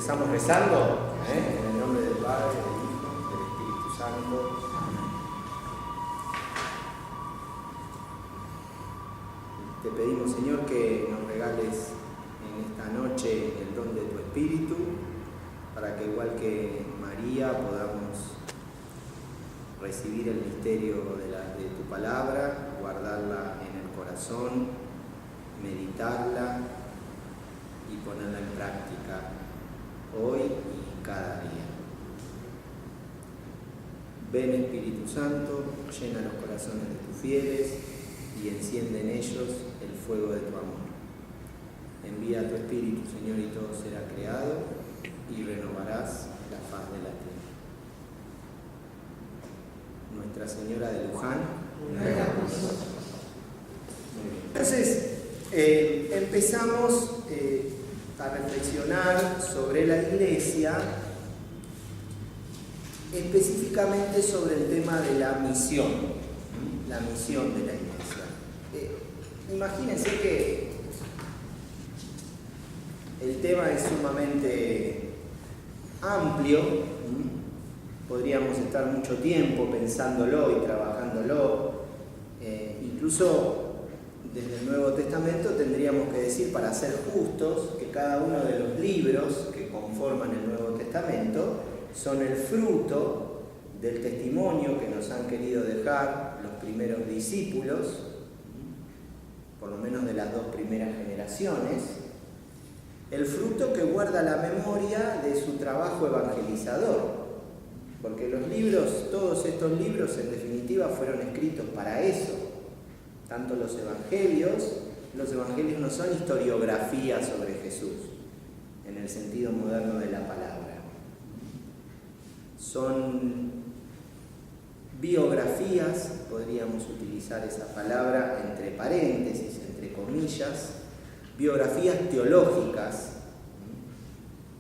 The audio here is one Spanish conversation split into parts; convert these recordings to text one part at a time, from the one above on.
Empezamos rezando, en el nombre del Padre, del Hijo, del Espíritu Santo. Amén. Te pedimos, Señor, que nos regales en esta noche el don de tu Espíritu, para que igual que María podamos recibir el misterio de tu palabra, guardarla en el corazón, meditarla y ponerla en práctica hoy y cada día. Ven, Espíritu Santo, llena los corazones de tus fieles y enciende en ellos el fuego de tu amor. Envía tu Espíritu, Señor, y todo será creado y renovarás la faz de la tierra. Nuestra Señora de Luján. Entonces, empezamos a reflexionar sobre la Iglesia, específicamente sobre el tema de la misión de la Iglesia. Imagínense que el tema es sumamente amplio, podríamos estar mucho tiempo pensándolo y trabajándolo, incluso desde el Nuevo Testamento tendríamos que decir, para ser justos, que cada uno de los libros que conforman el Nuevo Testamento son el fruto del testimonio que nos han querido dejar los primeros discípulos, por lo menos de las dos primeras generaciones, el fruto que guarda la memoria de su trabajo evangelizador, porque los libros, todos estos libros en definitiva fueron escritos para eso. Tanto los evangelios no son historiografías sobre Jesús, en el sentido moderno de la palabra. Son biografías, podríamos utilizar esa palabra entre paréntesis, entre comillas, biografías teológicas,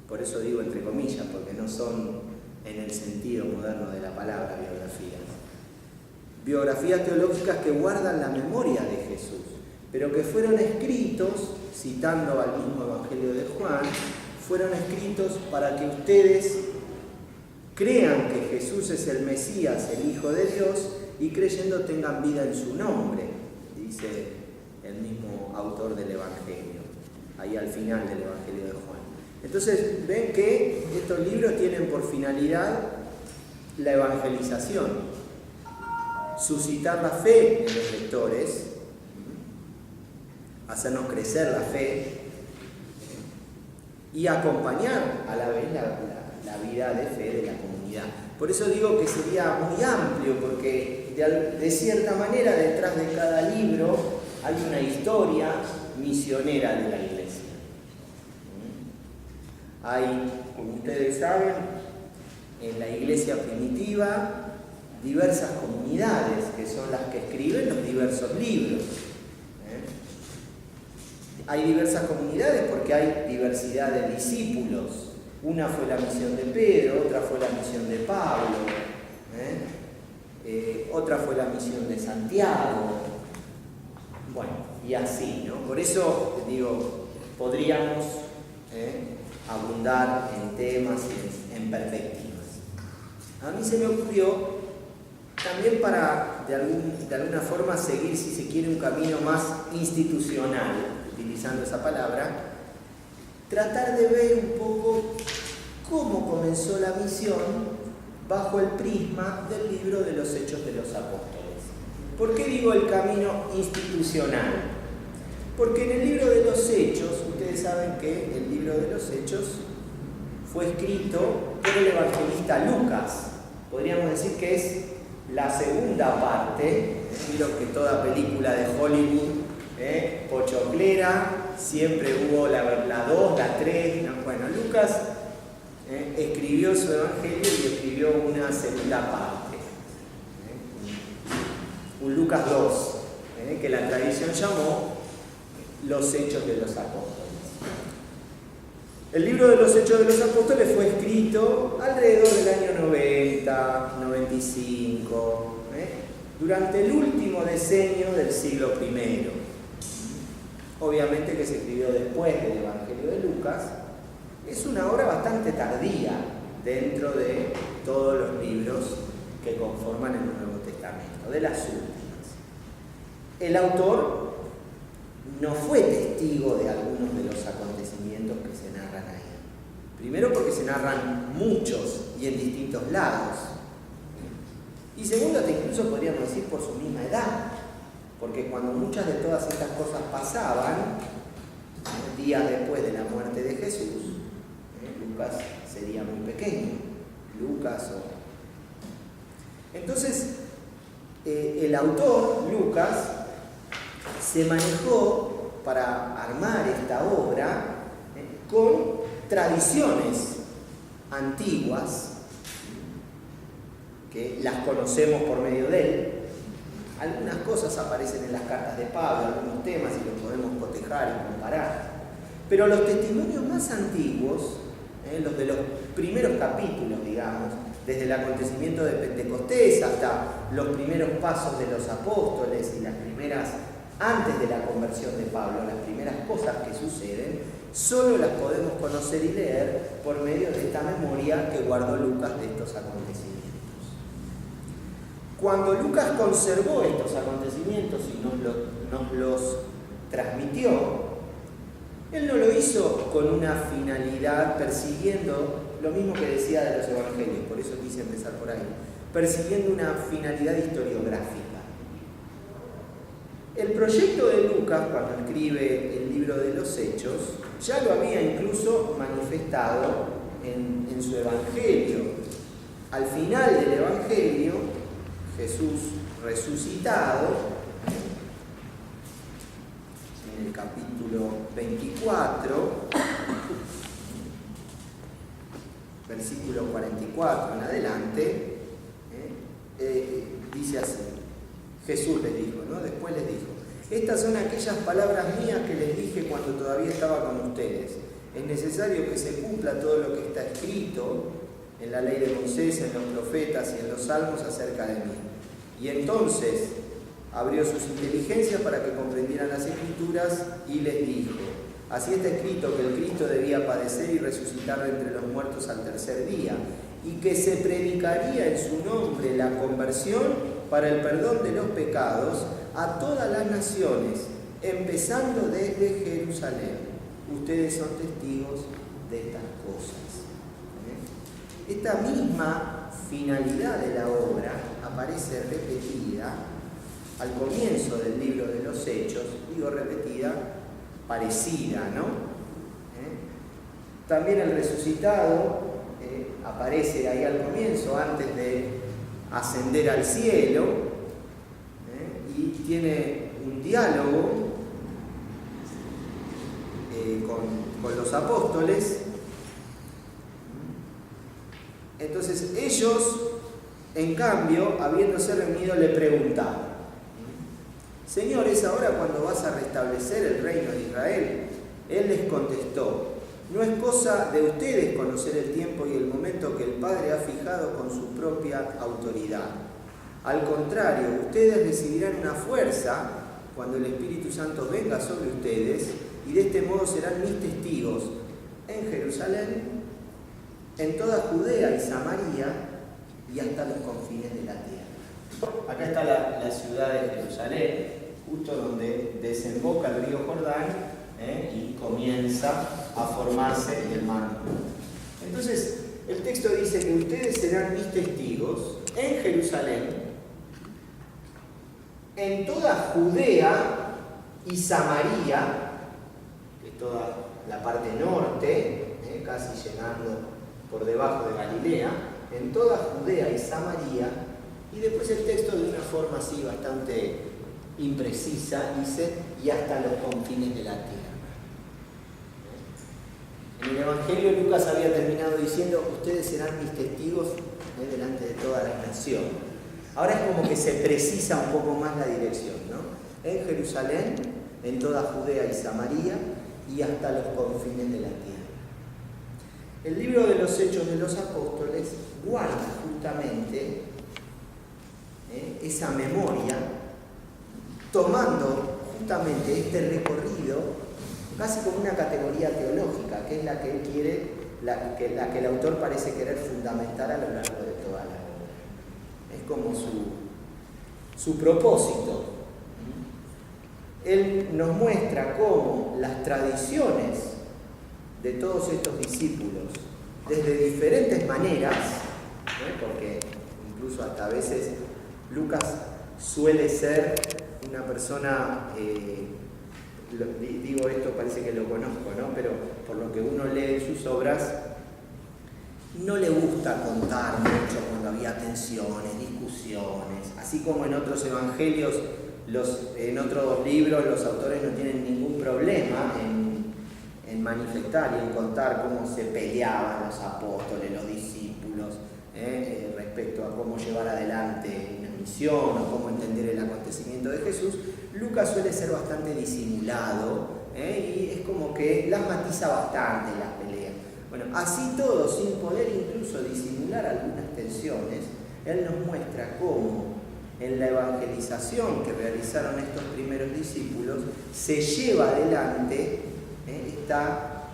por eso digo entre comillas, porque no son en el sentido moderno de la palabra biografías. Biografías teológicas que guardan la memoria de Jesús, pero que fueron escritos, citando al mismo Evangelio de Juan, fueron escritos para que ustedes crean que Jesús es el Mesías, el Hijo de Dios, y creyendo tengan vida en su nombre, dice el mismo autor del Evangelio, ahí al final del Evangelio de Juan. Entonces ven que estos libros tienen por finalidad la evangelización, suscitar la fe en los lectores, hacernos crecer la fe y acompañar a la vez la vida de fe de la comunidad. Por eso digo que sería muy amplio, porque de cierta manera detrás de cada libro hay una historia misionera de la Iglesia. Hay, como ustedes saben, en la Iglesia primitiva diversas comunidades que son las que escriben los diversos libros. Hay diversas comunidades porque hay diversidad de discípulos. Una fue la misión de Pedro, otra fue la misión de Pablo, otra fue la misión de Santiago. Bueno, y así, ¿no? Por eso, digo, podríamos abundar en temas y en perspectivas. A mí se me ocurrió también para, de alguna forma, seguir, si se quiere, un camino más institucional, utilizando esa palabra, tratar de ver un poco cómo comenzó la misión bajo el prisma del libro de los Hechos de los Apóstoles. ¿Por qué digo el camino institucional? Porque en el libro de los Hechos, ustedes saben que el libro de los Hechos fue escrito por el evangelista Lucas. Podríamos decir que es la segunda parte, lo que toda película de Hollywood, pochoclera, siempre hubo la 2, la 3, no, bueno, Lucas escribió su evangelio y escribió una segunda parte, un Lucas 2, que la tradición llamó los Hechos de los Apóstoles. El libro de los Hechos de los Apóstoles fue escrito alrededor del año 90, 95, durante el último decenio del siglo I. Obviamente que se escribió después del Evangelio de Lucas, es una obra bastante tardía dentro de todos los libros que conforman el Nuevo Testamento, de las últimas. El autor no fue testigo de algunos de los acontecimientos que se narran ahí. Primero porque se narran muchos y en distintos lados. Y segundo, hasta incluso podríamos decir por su misma edad. Porque cuando muchas de todas estas cosas pasaban, días después de la muerte de Jesús, Lucas sería muy pequeño. Entonces, el autor, Lucas, se manejó para armar esta obra con tradiciones antiguas que las conocemos por medio de él. Algunas cosas aparecen en las cartas de Pablo, algunos temas y los podemos cotejar y comparar. Pero los testimonios más antiguos, los de los primeros capítulos, digamos, desde el acontecimiento de Pentecostés hasta los primeros pasos de los apóstoles y las primeras, antes de la conversión de Pablo, las primeras cosas que suceden, solo las podemos conocer y leer por medio de esta memoria que guardó Lucas de estos acontecimientos. Cuando Lucas conservó estos acontecimientos y nos los transmitió, él no lo hizo con una finalidad persiguiendo lo mismo que decía de los evangelios, por eso quise empezar por ahí, persiguiendo una finalidad historiográfica. El proyecto de Lucas, cuando escribe el libro de los Hechos, ya lo había incluso manifestado en su evangelio. Al final del evangelio, Jesús resucitado, en el capítulo 24, versículo 44 en adelante, dice así, Jesús les dijo, ¿no? Después les dijo, estas son aquellas palabras mías que les dije cuando todavía estaba con ustedes. Es necesario que se cumpla todo lo que está escrito en la ley de Moisés, en los profetas y en los salmos acerca de mí. Y entonces abrió sus inteligencias para que comprendieran las Escrituras y les dijo, así está escrito que el Cristo debía padecer y resucitar de entre los muertos al tercer día, y que se predicaría en su nombre la conversión para el perdón de los pecados a todas las naciones, empezando desde Jerusalén. Ustedes son testigos de estas cosas. Esta misma finalidad de la obra aparece repetida al comienzo del libro de los Hechos, digo repetida, parecida, ¿no? También el resucitado aparece ahí al comienzo, antes de ascender al cielo, y tiene un diálogo con los apóstoles. Entonces ellos, en cambio, habiéndose reunido, le preguntaron, Señor, ¿es ahora cuando vas a restablecer el reino de Israel? Él les contestó, no es cosa de ustedes conocer el tiempo y el momento que el Padre ha fijado con su propia autoridad. Al contrario, ustedes recibirán una fuerza cuando el Espíritu Santo venga sobre ustedes y de este modo serán mis testigos en Jerusalén, en toda Judea y Samaria y hasta los confines de la tierra. Acá está la ciudad de Jerusalén, justo donde desemboca el río Jordán, y comienza a formarse el Mar Muerto. Entonces, el texto dice que ustedes serán mis testigos en Jerusalén, en toda Judea y Samaria, que es toda la parte norte, casi llegando por debajo de Galilea, en toda Judea y Samaria, y después el texto de una forma así bastante imprecisa dice, y hasta los confines de la tierra. En el Evangelio Lucas había terminado diciendo, ustedes serán mis testigos delante de todas las naciones. Ahora es como que se precisa un poco más la dirección, ¿no? En Jerusalén, en toda Judea y Samaria, y hasta los confines de la tierra. El libro de los Hechos de los Apóstoles guarda justamente esa memoria, tomando justamente este recorrido casi como una categoría teológica, que es la que él quiere, la que el autor parece querer fundamentar a lo largo de toda la obra. Es como su propósito. Él nos muestra cómo las tradiciones de todos estos discípulos, desde diferentes maneras, porque incluso hasta a veces Lucas suele ser una persona, digo esto, parece que lo conozco, ¿no? Pero por lo que uno lee en sus obras, no le gusta contar mucho cuando había tensiones, discusiones, así como en otros evangelios, en otros libros los autores no tienen ningún problema en manifestar y en contar cómo se peleaban los apóstoles, los discípulos, respecto a cómo llevar adelante una misión o cómo entender el acontecimiento de Jesús. Lucas suele ser bastante disimulado y es como que las matiza bastante las peleas. Bueno, así todo, sin poder incluso disimular algunas tensiones, él nos muestra cómo en la evangelización que realizaron estos primeros discípulos se lleva adelante esta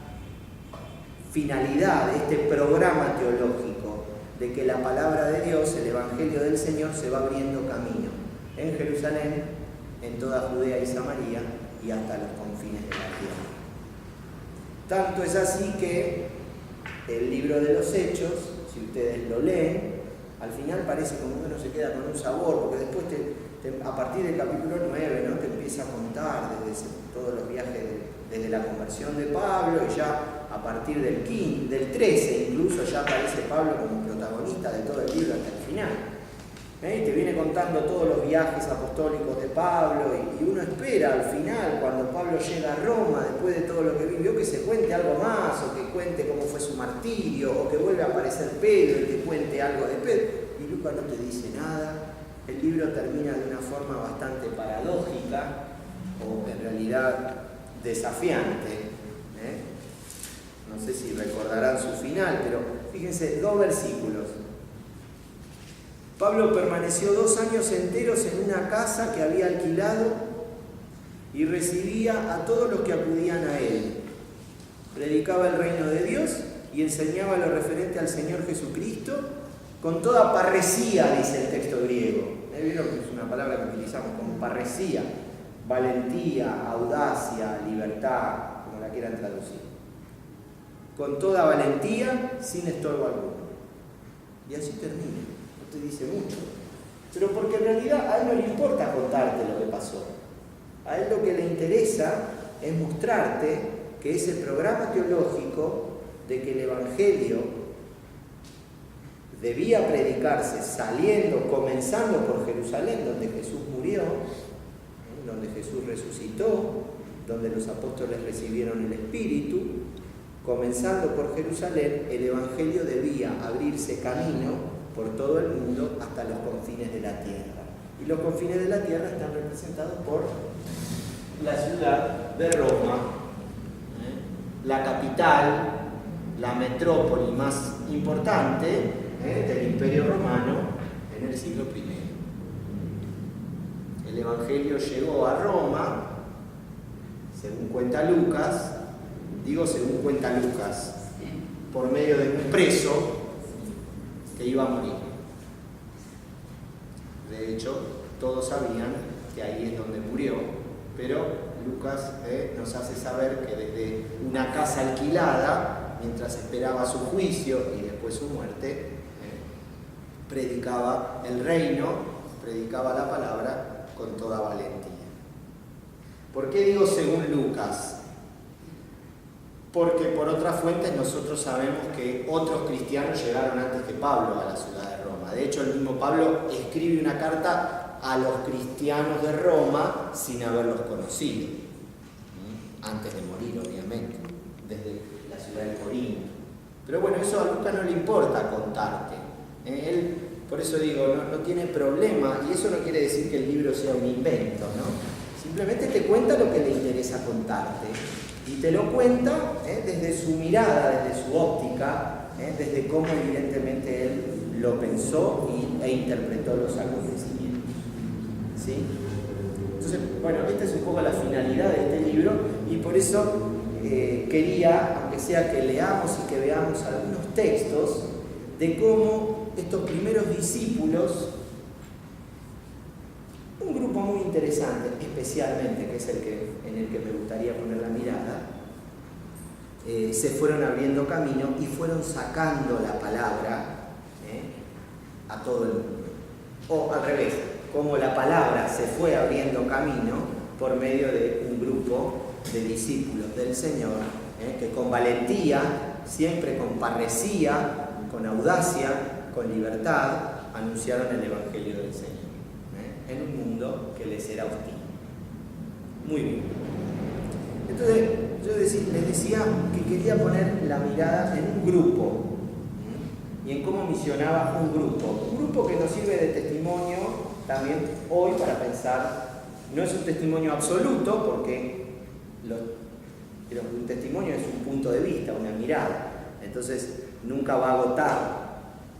finalidad, este programa teológico de que la palabra de Dios, el Evangelio del Señor, se va abriendo camino en Jerusalén, en toda Judea y Samaria y hasta los confines de la tierra. Tanto es así que el libro de los Hechos, si ustedes lo leen, al final parece como que uno se queda con un sabor, porque después a partir del capítulo 9, ¿no?, te empieza a contar desde todos los viajes desde la conversión de Pablo, y ya a partir del 13 incluso ya aparece Pablo como protagonista de todo el libro hasta el final. Y te viene contando todos los viajes apostólicos de Pablo, y uno espera al final, cuando Pablo llega a Roma, después de todo lo que vivió, que se cuente algo más, o que cuente cómo fue su martirio, o que vuelva a aparecer Pedro y que cuente algo de Pedro. Y Lucas no te dice nada. El libro termina de una forma bastante paradójica, o en realidad desafiante. No sé si recordarán su final, pero fíjense, 2 versículos. Pablo permaneció 2 años enteros en una casa que había alquilado y recibía a todos los que acudían a él. Predicaba el reino de Dios y enseñaba lo referente al Señor Jesucristo con toda parresía, dice el texto griego. ¿Vieron que es una palabra que utilizamos como parresía? Valentía, audacia, libertad, como la quieran traducir. Con toda valentía, sin estorbo alguno. Y así termina. No te dice mucho. Pero porque en realidad a él no le importa contarte lo que pasó. A él lo que le interesa es mostrarte que ese programa teológico de que el Evangelio debía predicarse comenzando por Jerusalén, donde Jesús murió, donde Jesús resucitó, donde los apóstoles recibieron el Espíritu, comenzando por Jerusalén, el Evangelio debía abrirse camino por todo el mundo hasta los confines de la tierra. Y los confines de la tierra están representados por la ciudad de Roma, la capital, la metrópoli más importante del Imperio Romano en el siglo I. El Evangelio llegó a Roma, según cuenta Lucas, por medio de un preso que iba a morir. De hecho, todos sabían que ahí es donde murió, pero Lucas nos hace saber que desde una casa alquilada, mientras esperaba su juicio y después su muerte, predicaba el reino, predicaba la palabra con toda valentía. ¿Por qué digo según Lucas? Porque por otras fuentes nosotros sabemos que otros cristianos llegaron antes que Pablo a la ciudad de Roma. De hecho, el mismo Pablo escribe una carta a los cristianos de Roma sin haberlos conocido, antes de morir, obviamente, desde la ciudad de Corinto. Pero bueno, eso a Lucas no le importa contarte. Él, por eso digo, no tiene problema, y eso no quiere decir que el libro sea un invento, ¿no? Simplemente te cuenta lo que le interesa contarte. Y te lo cuenta desde su mirada, desde su óptica, desde cómo evidentemente él lo pensó e interpretó los acontecimientos. ¿Sí? Entonces, bueno, esta es un poco la finalidad de este libro y por eso quería, aunque sea que leamos y que veamos algunos textos de cómo estos primeros discípulos, un grupo muy interesante, especialmente, que es en el que me gustaría poner la mirada, se fueron abriendo camino y fueron sacando la palabra a todo el mundo. O al revés, como la palabra se fue abriendo camino por medio de un grupo de discípulos del Señor, que con valentía, siempre con parresía, con audacia, con libertad, anunciaron el Evangelio del Señor, en un mundo que les era hostil. Muy bien. Entonces, yo les decía que quería poner la mirada en un grupo, y en cómo misionaba un grupo que nos sirve de testimonio también hoy para pensar. No es un testimonio absoluto, porque un testimonio es un punto de vista, una mirada, entonces nunca va a agotar.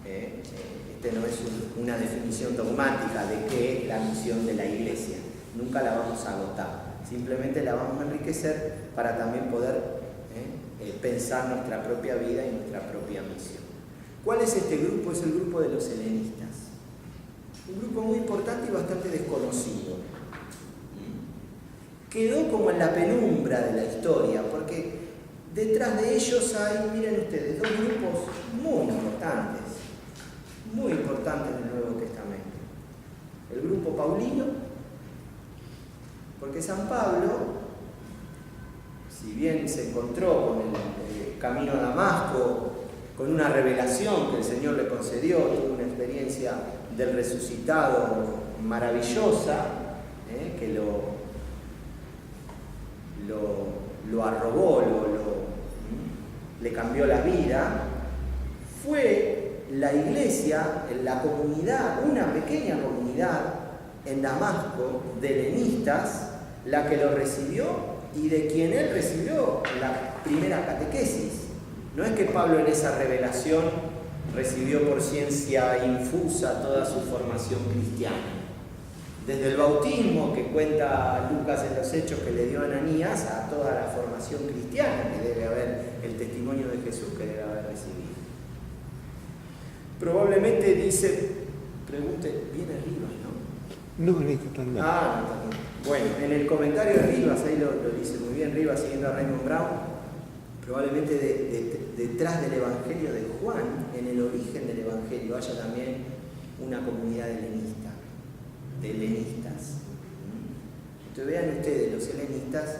Este no es una definición dogmática de qué es la misión de la Iglesia, nunca la vamos a agotar, simplemente la vamos a enriquecer para también poder pensar nuestra propia vida y nuestra propia misión. ¿Cuál es este grupo? Es el grupo de los helenistas, un grupo muy importante y bastante desconocido. Quedó como en la penumbra de la historia, porque detrás de ellos hay, miren ustedes, dos grupos muy importantes en el Nuevo Testamento. El grupo paulino, porque San Pablo, si bien se encontró con el camino a Damasco, con una revelación que el Señor le concedió, tuvo una experiencia del resucitado maravillosa, que lo arrobó, le cambió la vida, fue la iglesia, la comunidad, una pequeña comunidad en Damasco de helenistas, la que lo recibió y de quien él recibió la primera catequesis. No es que Pablo en esa revelación recibió por ciencia infusa toda su formación cristiana. Desde el bautismo que cuenta Lucas en los Hechos que le dio a Ananías, a toda la formación cristiana que debe haber, el testimonio de Jesús que debe haber recibido. Probablemente dice, pregunte, viene Rivas, ¿no? No, está tan mal. Ah, no, está bien. Bueno, en el comentario de Rivas, ahí lo dice muy bien Rivas, siguiendo a Raymond Brown, probablemente detrás del Evangelio de Juan, en el origen del Evangelio, haya también una comunidad de helenistas. Entonces vean ustedes, los helenistas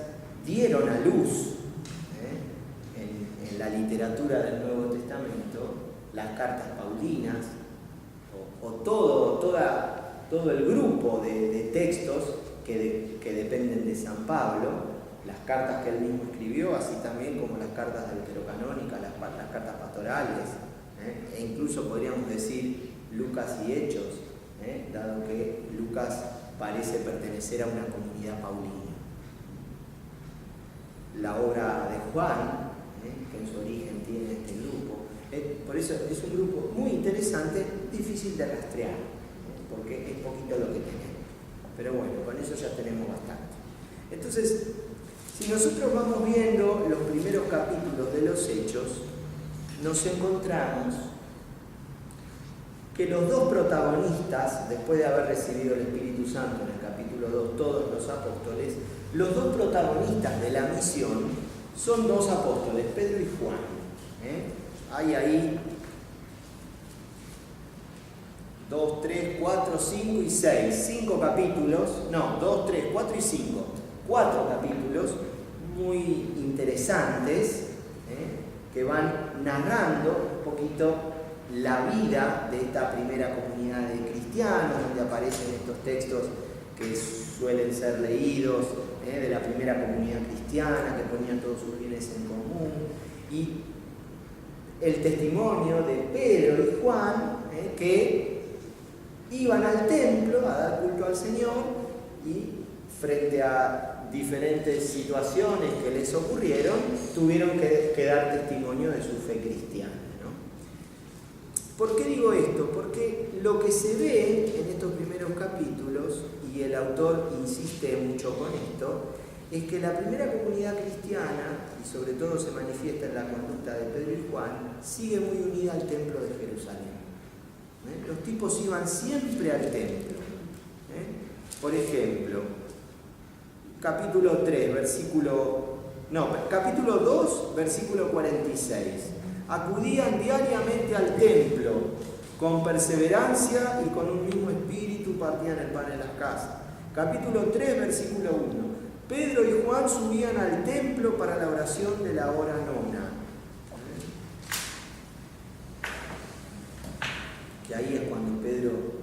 dieron a luz en la literatura del Nuevo Testamento las cartas paulinas o todo el grupo de textos que dependen de San Pablo, las cartas que él mismo escribió, así también como las cartas deuterocanónicas, las cartas pastorales, e incluso podríamos decir Lucas y Hechos, dado que Lucas parece pertenecer a una comunidad paulina. La obra de Juan, que en su origen tiene este grupo, por eso es un grupo muy interesante, difícil de rastrear, porque es poquito lo que tenemos. Pero bueno, con eso ya tenemos bastante. Entonces, si nosotros vamos viendo los primeros capítulos de los Hechos, nos encontramos que los dos protagonistas, después de haber recibido el Espíritu Santo en el capítulo 2, todos los apóstoles, los dos protagonistas de la misión son dos apóstoles, Pedro y Juan. Hay ahí 2, 3, 4, 5 y 6. 5 capítulos, no, 2, 3, 4 y 5. 4 capítulos muy interesantes que van narrando un poquito la vida de esta primera comunidad de cristianos, donde aparecen estos textos que suelen ser leídos, de la primera comunidad cristiana, que ponían todos sus bienes en común, y el testimonio de Pedro y Juan, que iban al templo a dar culto al Señor y frente a diferentes situaciones que les ocurrieron, tuvieron que dar testimonio de su fe cristiana, ¿no? ¿Por qué digo esto? Porque lo que se ve en estos primeros capítulos, y el autor insiste mucho con esto, es que la primera comunidad cristiana, y sobre todo se manifiesta en la conducta de Pedro y Juan, sigue muy unida al templo de Jerusalén. Los tipos iban siempre al templo. Por ejemplo, capítulo 2, versículo 46. Acudían diariamente al templo, con perseverancia y con un mismo espíritu partían el pan en las casas. Capítulo 3, versículo 1. Pedro y Juan subían al templo para la oración de la hora nona. Que ahí es cuando Pedro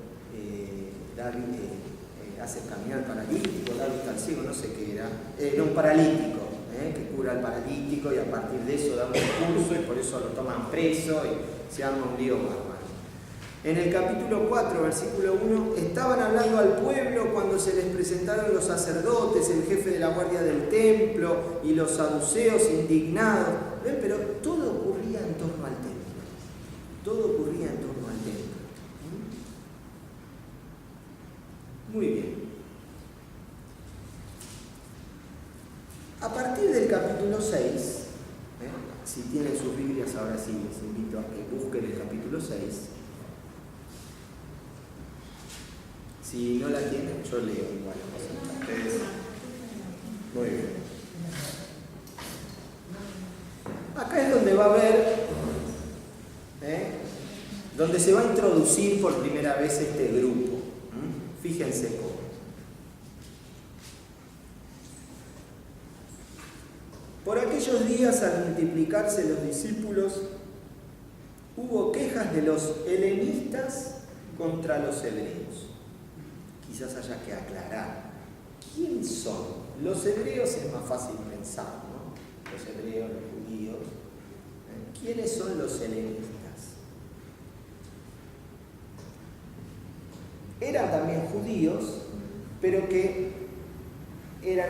hace caminar al paralítico, da vista al ciego, no sé qué era. Era un paralítico, que cura al paralítico, y a partir de eso da un discurso y por eso lo toman preso y se arma un lío bárbaro. En el capítulo 4, versículo 1, estaban hablando al pueblo cuando se les presentaron los sacerdotes, el jefe de la guardia del templo y los saduceos indignados. ¿Ven? Pero todo ocurría en torno al templo. Todo ocurría en torno al templo. Muy bien. A partir del capítulo 6, si tienen sus Biblias, ahora sí les invito a que busquen el capítulo 6. Si no la tienen, yo leo igual. Muy bien. Acá es donde va a haber, donde se va a introducir por primera vez este grupo. Fíjense cómo. Por aquellos días, al multiplicarse los discípulos, hubo quejas de los helenistas contra los hebreos. Quizás haya que aclarar. ¿Quién son? Los hebreos es más fácil pensar, ¿no? Los hebreos, los judíos. ¿Quiénes son los helenistas? Eran también judíos, pero que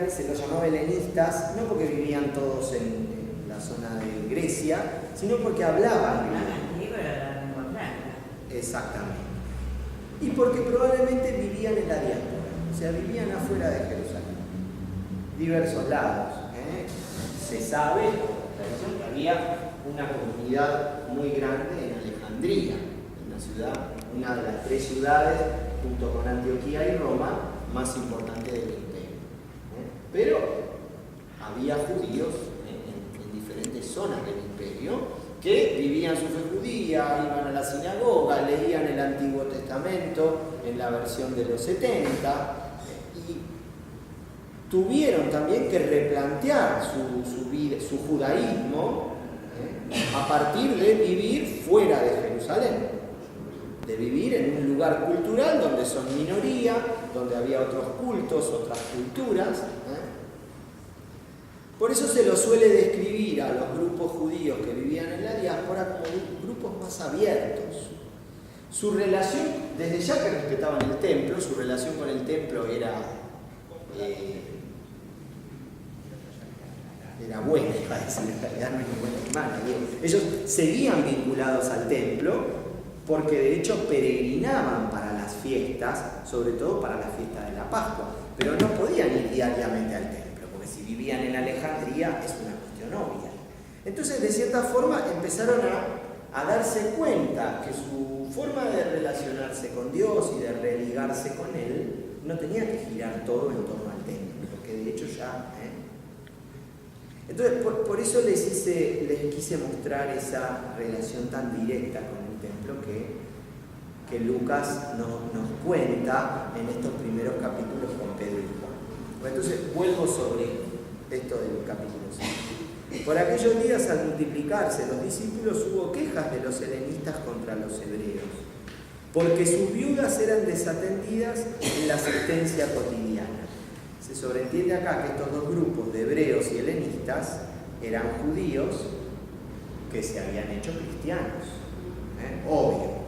se los llamaba helenistas, no porque vivían todos en la zona de Grecia, sino porque hablaban griego. Exactamente. Y porque probablemente vivían en la diáspora, o sea, vivían afuera de Jerusalén, diversos lados. Se sabe que había una comunidad muy grande en Alejandría, una de las 3 ciudades, junto con Antioquía y Roma, más importante del imperio. Pero había judíos en diferentes zonas del imperio que vivían su fe judía, iban a la sinagoga, leían el Antiguo Testamento en la versión de los 70 y tuvieron también que replantear su judaísmo a partir de vivir fuera de Jerusalén, de vivir en un lugar cultural donde son minoría, donde había otros cultos, otras culturas. Por eso se los suele describir a los grupos judíos que vivían en la diáspora como grupos más abiertos. Su relación, desde ya que respetaban el templo, su relación con el templo era buena, iba a decir, en realidad no es ni buena ni mala. Ellos seguían vinculados al templo porque de hecho peregrinaban para las fiestas, sobre todo para la fiesta de la Pascua, pero no podían ir diariamente al templo. Si vivían en Alejandría es una cuestión obvia. Entonces, de cierta forma, empezaron a darse cuenta que su forma de relacionarse con Dios y de religarse con Él no tenía que girar todo en torno al templo, porque de hecho ya... Entonces, por eso les quise mostrar esa relación tan directa con el templo que Lucas nos cuenta en estos primeros capítulos con Pedro y Juan. Entonces vuelvo sobre esto del capítulo 6. Por aquellos días, al multiplicarse los discípulos, hubo quejas de los helenistas contra los hebreos, porque sus viudas eran desatendidas en la asistencia cotidiana. Se sobreentiende acá que estos dos grupos de hebreos y helenistas eran judíos que se habían hecho cristianos. Obvio.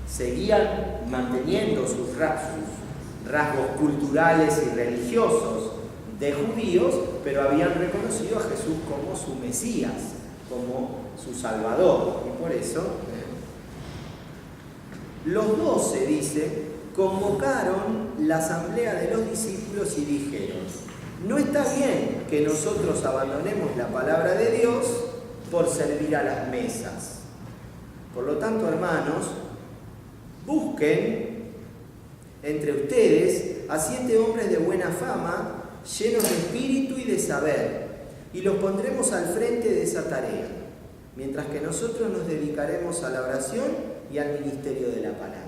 Seguían manteniendo sus rasgos culturales y religiosos de judíos, pero habían reconocido a Jesús como su Mesías, como su Salvador. Y por eso Los 12, dice, convocaron la asamblea de los discípulos y dijeron: no está bien que nosotros abandonemos la palabra de Dios por servir a las mesas. Por lo tanto, hermanos, busquen entre ustedes a 7 hombres de buena fama, llenos de espíritu y de saber, y los pondremos al frente de esa tarea, mientras que nosotros nos dedicaremos a la oración y al ministerio de la palabra.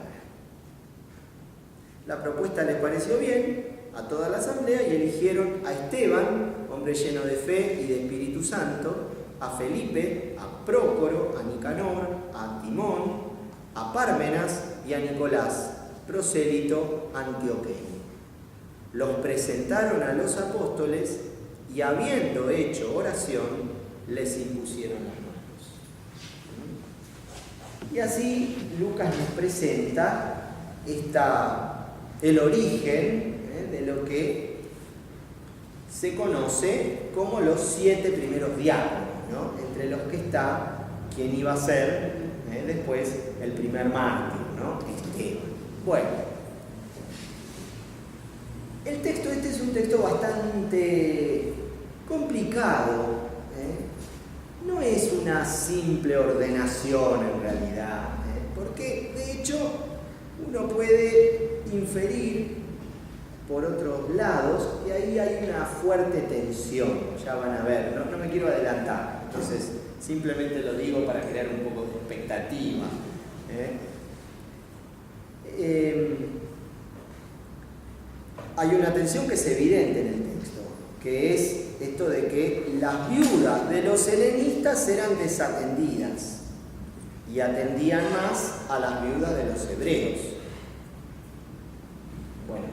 La propuesta les pareció bien a toda la asamblea y eligieron a Esteban, hombre lleno de fe y de Espíritu Santo, a Felipe, a Prócoro, a Nicanor, a Timón, a Pármenas y a Nicolás, prosélito antioqueño. Los presentaron a los apóstoles y, habiendo hecho oración, les impusieron las manos. Y así Lucas nos presenta el origen de lo que se conoce como los 7 primeros diáconos, ¿no? Entre los que está quien iba a ser después el primer mártir, ¿no? Esteban. Bueno, el texto este es un texto bastante complicado, no es una simple ordenación en realidad, porque de hecho uno puede inferir por otros lados que ahí hay una fuerte tensión, ya van a ver, no me quiero adelantar, entonces simplemente lo digo para crear un poco de expectativa. Hay una tensión que es evidente en el texto, que es esto de que las viudas de los helenistas eran desatendidas y atendían más a las viudas de los hebreos. Bueno,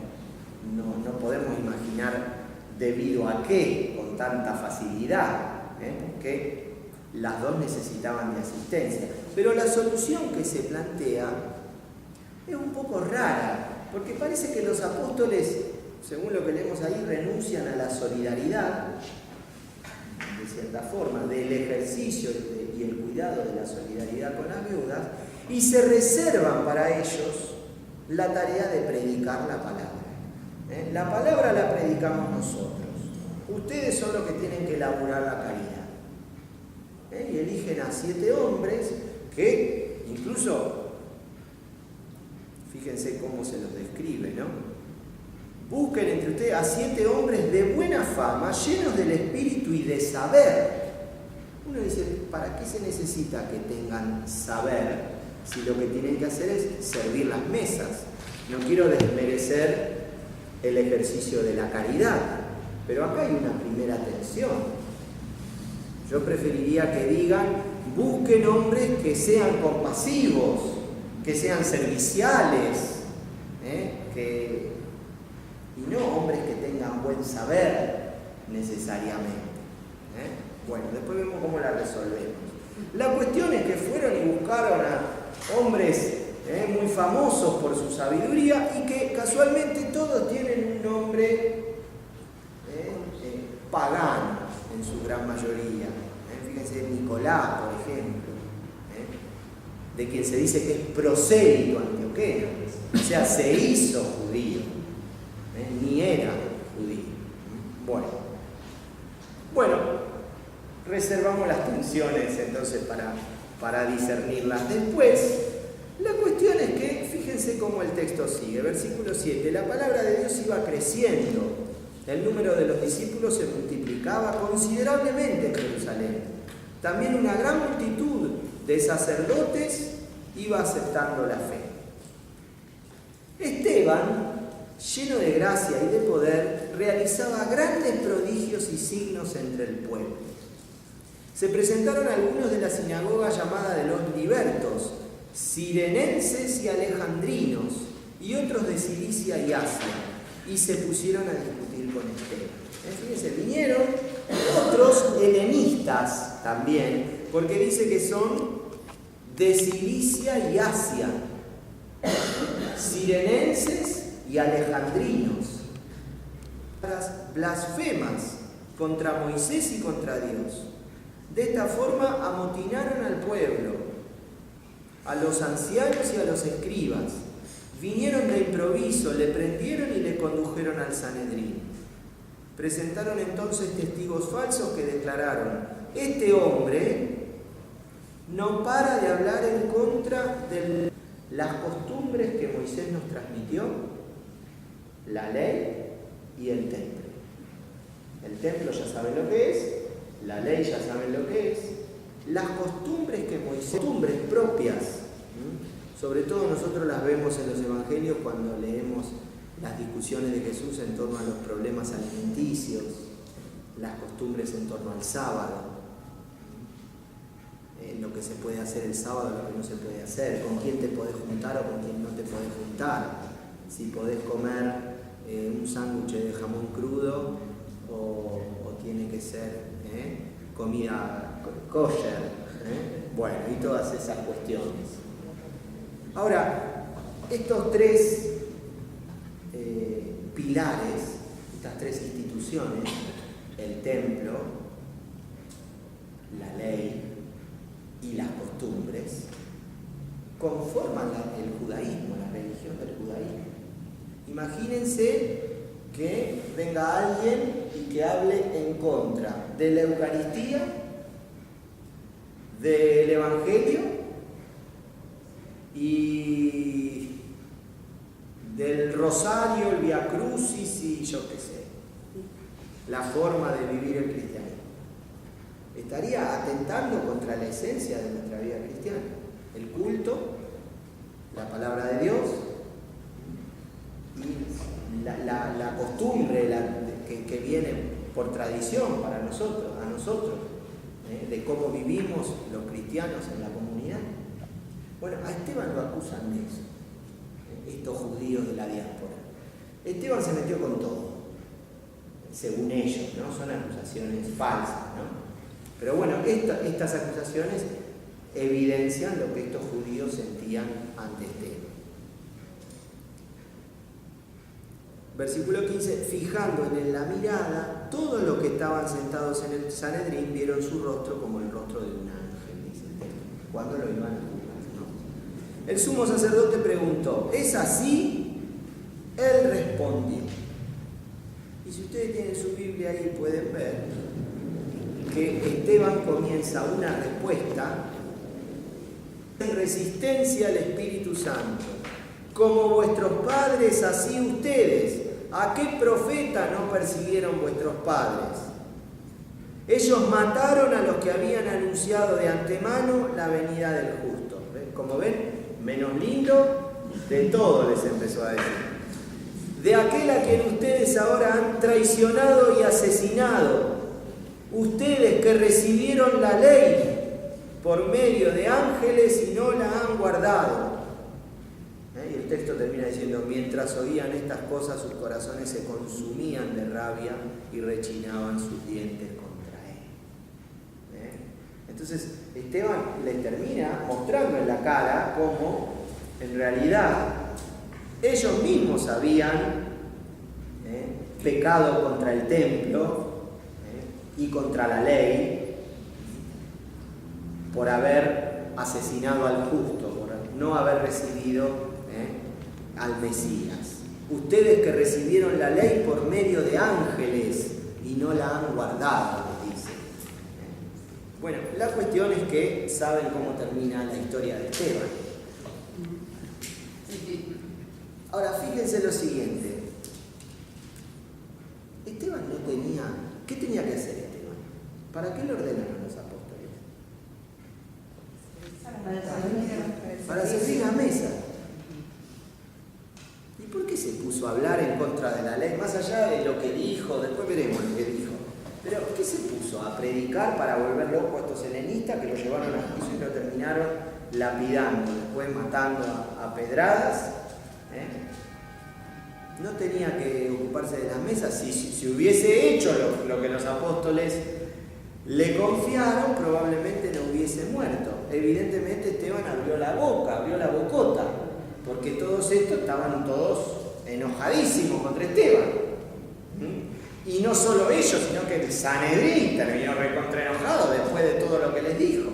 no podemos imaginar debido a qué con tanta facilidad, porque las dos necesitaban de asistencia. Pero la solución que se plantea es un poco rara, porque parece que los apóstoles, según lo que leemos ahí, renuncian a la solidaridad, de cierta forma, del ejercicio y el cuidado de la solidaridad con las viudas, y se reservan para ellos la tarea de predicar la palabra. La palabra la predicamos nosotros. Ustedes son los que tienen que elaborar la caridad. Y eligen a 7 hombres que incluso, fíjense cómo se los describe, ¿no? Busquen entre ustedes a 7 hombres de buena fama, llenos del espíritu y de saber. Uno dice, ¿para qué se necesita que tengan saber si lo que tienen que hacer es servir las mesas? No quiero desmerecer el ejercicio de la caridad, pero acá hay una primera tensión. Yo preferiría que digan, busquen hombres que sean compasivos, que sean serviciales, y no hombres que tengan buen saber necesariamente. Bueno, después vemos cómo la resolvemos. La cuestión es que fueron y buscaron a hombres muy famosos por su sabiduría y que casualmente todos tienen un nombre pagano en su gran mayoría. Fíjense, Nicolás, por ejemplo, de quien se dice que es prosélito antioqueño, o sea, se hizo judío, ni era judío. Bueno, reservamos las tensiones entonces para discernirlas después. La cuestión es que, fíjense cómo el texto sigue, versículo 7, la palabra de Dios iba creciendo, el número de los discípulos se multiplicaba considerablemente en Jerusalén. También una gran multitud de sacerdotes iba aceptando la fe. Esteban, lleno de gracia y de poder, realizaba grandes prodigios y signos entre el pueblo. Se presentaron algunos de la sinagoga llamada de los libertos, cirenenses y alejandrinos, y otros de Cilicia y Asia, y se pusieron a discutir con Esteban. Fíjense, vinieron otros helenistas también, porque dice que son de Cilicia y Asia, cirenenses y alejandrinos, blasfemas contra Moisés y contra Dios. De esta forma amotinaron al pueblo a los ancianos y a los escribas. Vinieron de improviso, le prendieron y le condujeron al Sanedrín. Presentaron entonces testigos falsos que declararon: este hombre no para de hablar en contra de las costumbres que Moisés nos transmitió, la ley y el templo. El templo ya saben lo que es, la ley ya saben lo que es, las costumbres que Moisés, costumbres propias, sobre todo nosotros las vemos en los evangelios cuando leemos las discusiones de Jesús en torno a los problemas alimenticios, las costumbres en torno al sábado, lo que se puede hacer el sábado, lo que no se puede hacer, con quién te podés juntar o con quién no te podés juntar, si podés comer un sándwich de jamón crudo o tiene que ser comida kosher, bueno, y todas esas cuestiones. Ahora, estos tres pilares, estas tres instituciones, el templo, la ley y las costumbres, conforman el judaísmo, la religión del judaísmo. Imagínense que venga alguien y que hable en contra de la Eucaristía, del Evangelio y del Rosario, el Vía Crucis y yo qué sé, la forma de vivir el cristianismo. Estaría atentando contra la esencia de nuestra vida cristiana, el culto, la palabra de Dios y la costumbre que viene por tradición para nosotros, a nosotros, de cómo vivimos los cristianos en la comunidad. Bueno, a Esteban lo acusan de eso, estos judíos de la diáspora. Esteban se metió con todo, según ellos, ¿no? Son acusaciones falsas, ¿no? Pero bueno, estas acusaciones evidencian lo que estos judíos sentían ante Esteban. Versículo 15, fijando en él la mirada, todos los que estaban sentados en el Sanedrín vieron su rostro como el rostro de un ángel, dice el texto, cuando lo iban a juzgar, ¿no? El sumo sacerdote preguntó: ¿es así? Él respondió. Y si ustedes tienen su Biblia ahí pueden ver que Esteban comienza una respuesta en resistencia al Espíritu Santo. Como vuestros padres, así ustedes. ¿A qué profeta no persiguieron vuestros padres? Ellos mataron a los que habían anunciado de antemano la venida del justo. ¿Ven? Como ven, menos lindo de todo les empezó a decir. De aquel a quien ustedes ahora han traicionado y asesinado. Ustedes que recibieron la ley por medio de ángeles y no la han guardado. Y el texto termina diciendo: mientras oían estas cosas, sus corazones se consumían de rabia y rechinaban sus dientes contra él. Entonces, Esteban les termina mostrando en la cara cómo, en realidad, ellos mismos habían pecado contra el templo y contra la ley por haber asesinado al justo, por no haber recibido al Mesías. Ustedes que recibieron la ley por medio de ángeles y no la han guardado, dice. Bueno, la cuestión es que saben cómo termina la historia de Esteban. Ahora, fíjense lo siguiente. Esteban no tenía... ¿Qué tenía que hacer Esteban? ¿Para qué le ordenaron los apóstoles? Para servir la mesa. ¿Y por qué se puso a hablar en contra de la ley? Más allá de lo que dijo, después veremos lo que dijo. Pero ¿qué se puso? A predicar para volver locos a estos helenistas que lo llevaron a juicio y lo terminaron lapidando, después matando a pedradas. No tenía que ocuparse de las mesas. Si hubiese hecho lo que los apóstoles le confiaron, probablemente no hubiese muerto. Evidentemente Esteban abrió la boca, abrió la bocota, porque todos estos estaban todos enojadísimos contra Esteban. Y no solo ellos, sino que el Sanedrín terminó recontra enojado después de todo lo que les dijo.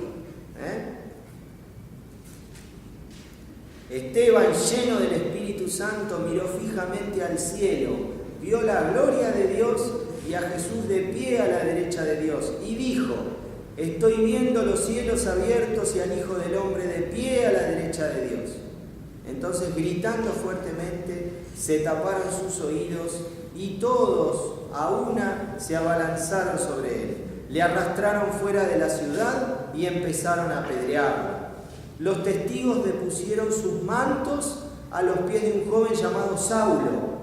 Esteban, lleno del Espíritu Santo, miró fijamente al cielo, vio la gloria de Dios y a Jesús de pie a la derecha de Dios, y dijo: estoy viendo los cielos abiertos y al Hijo del Hombre de pie a la derecha de Dios. Entonces, gritando fuertemente, se taparon sus oídos y todos a una se abalanzaron sobre él. Le arrastraron fuera de la ciudad y empezaron a apedrearlo. Los testigos depusieron sus mantos a los pies de un joven llamado Saulo.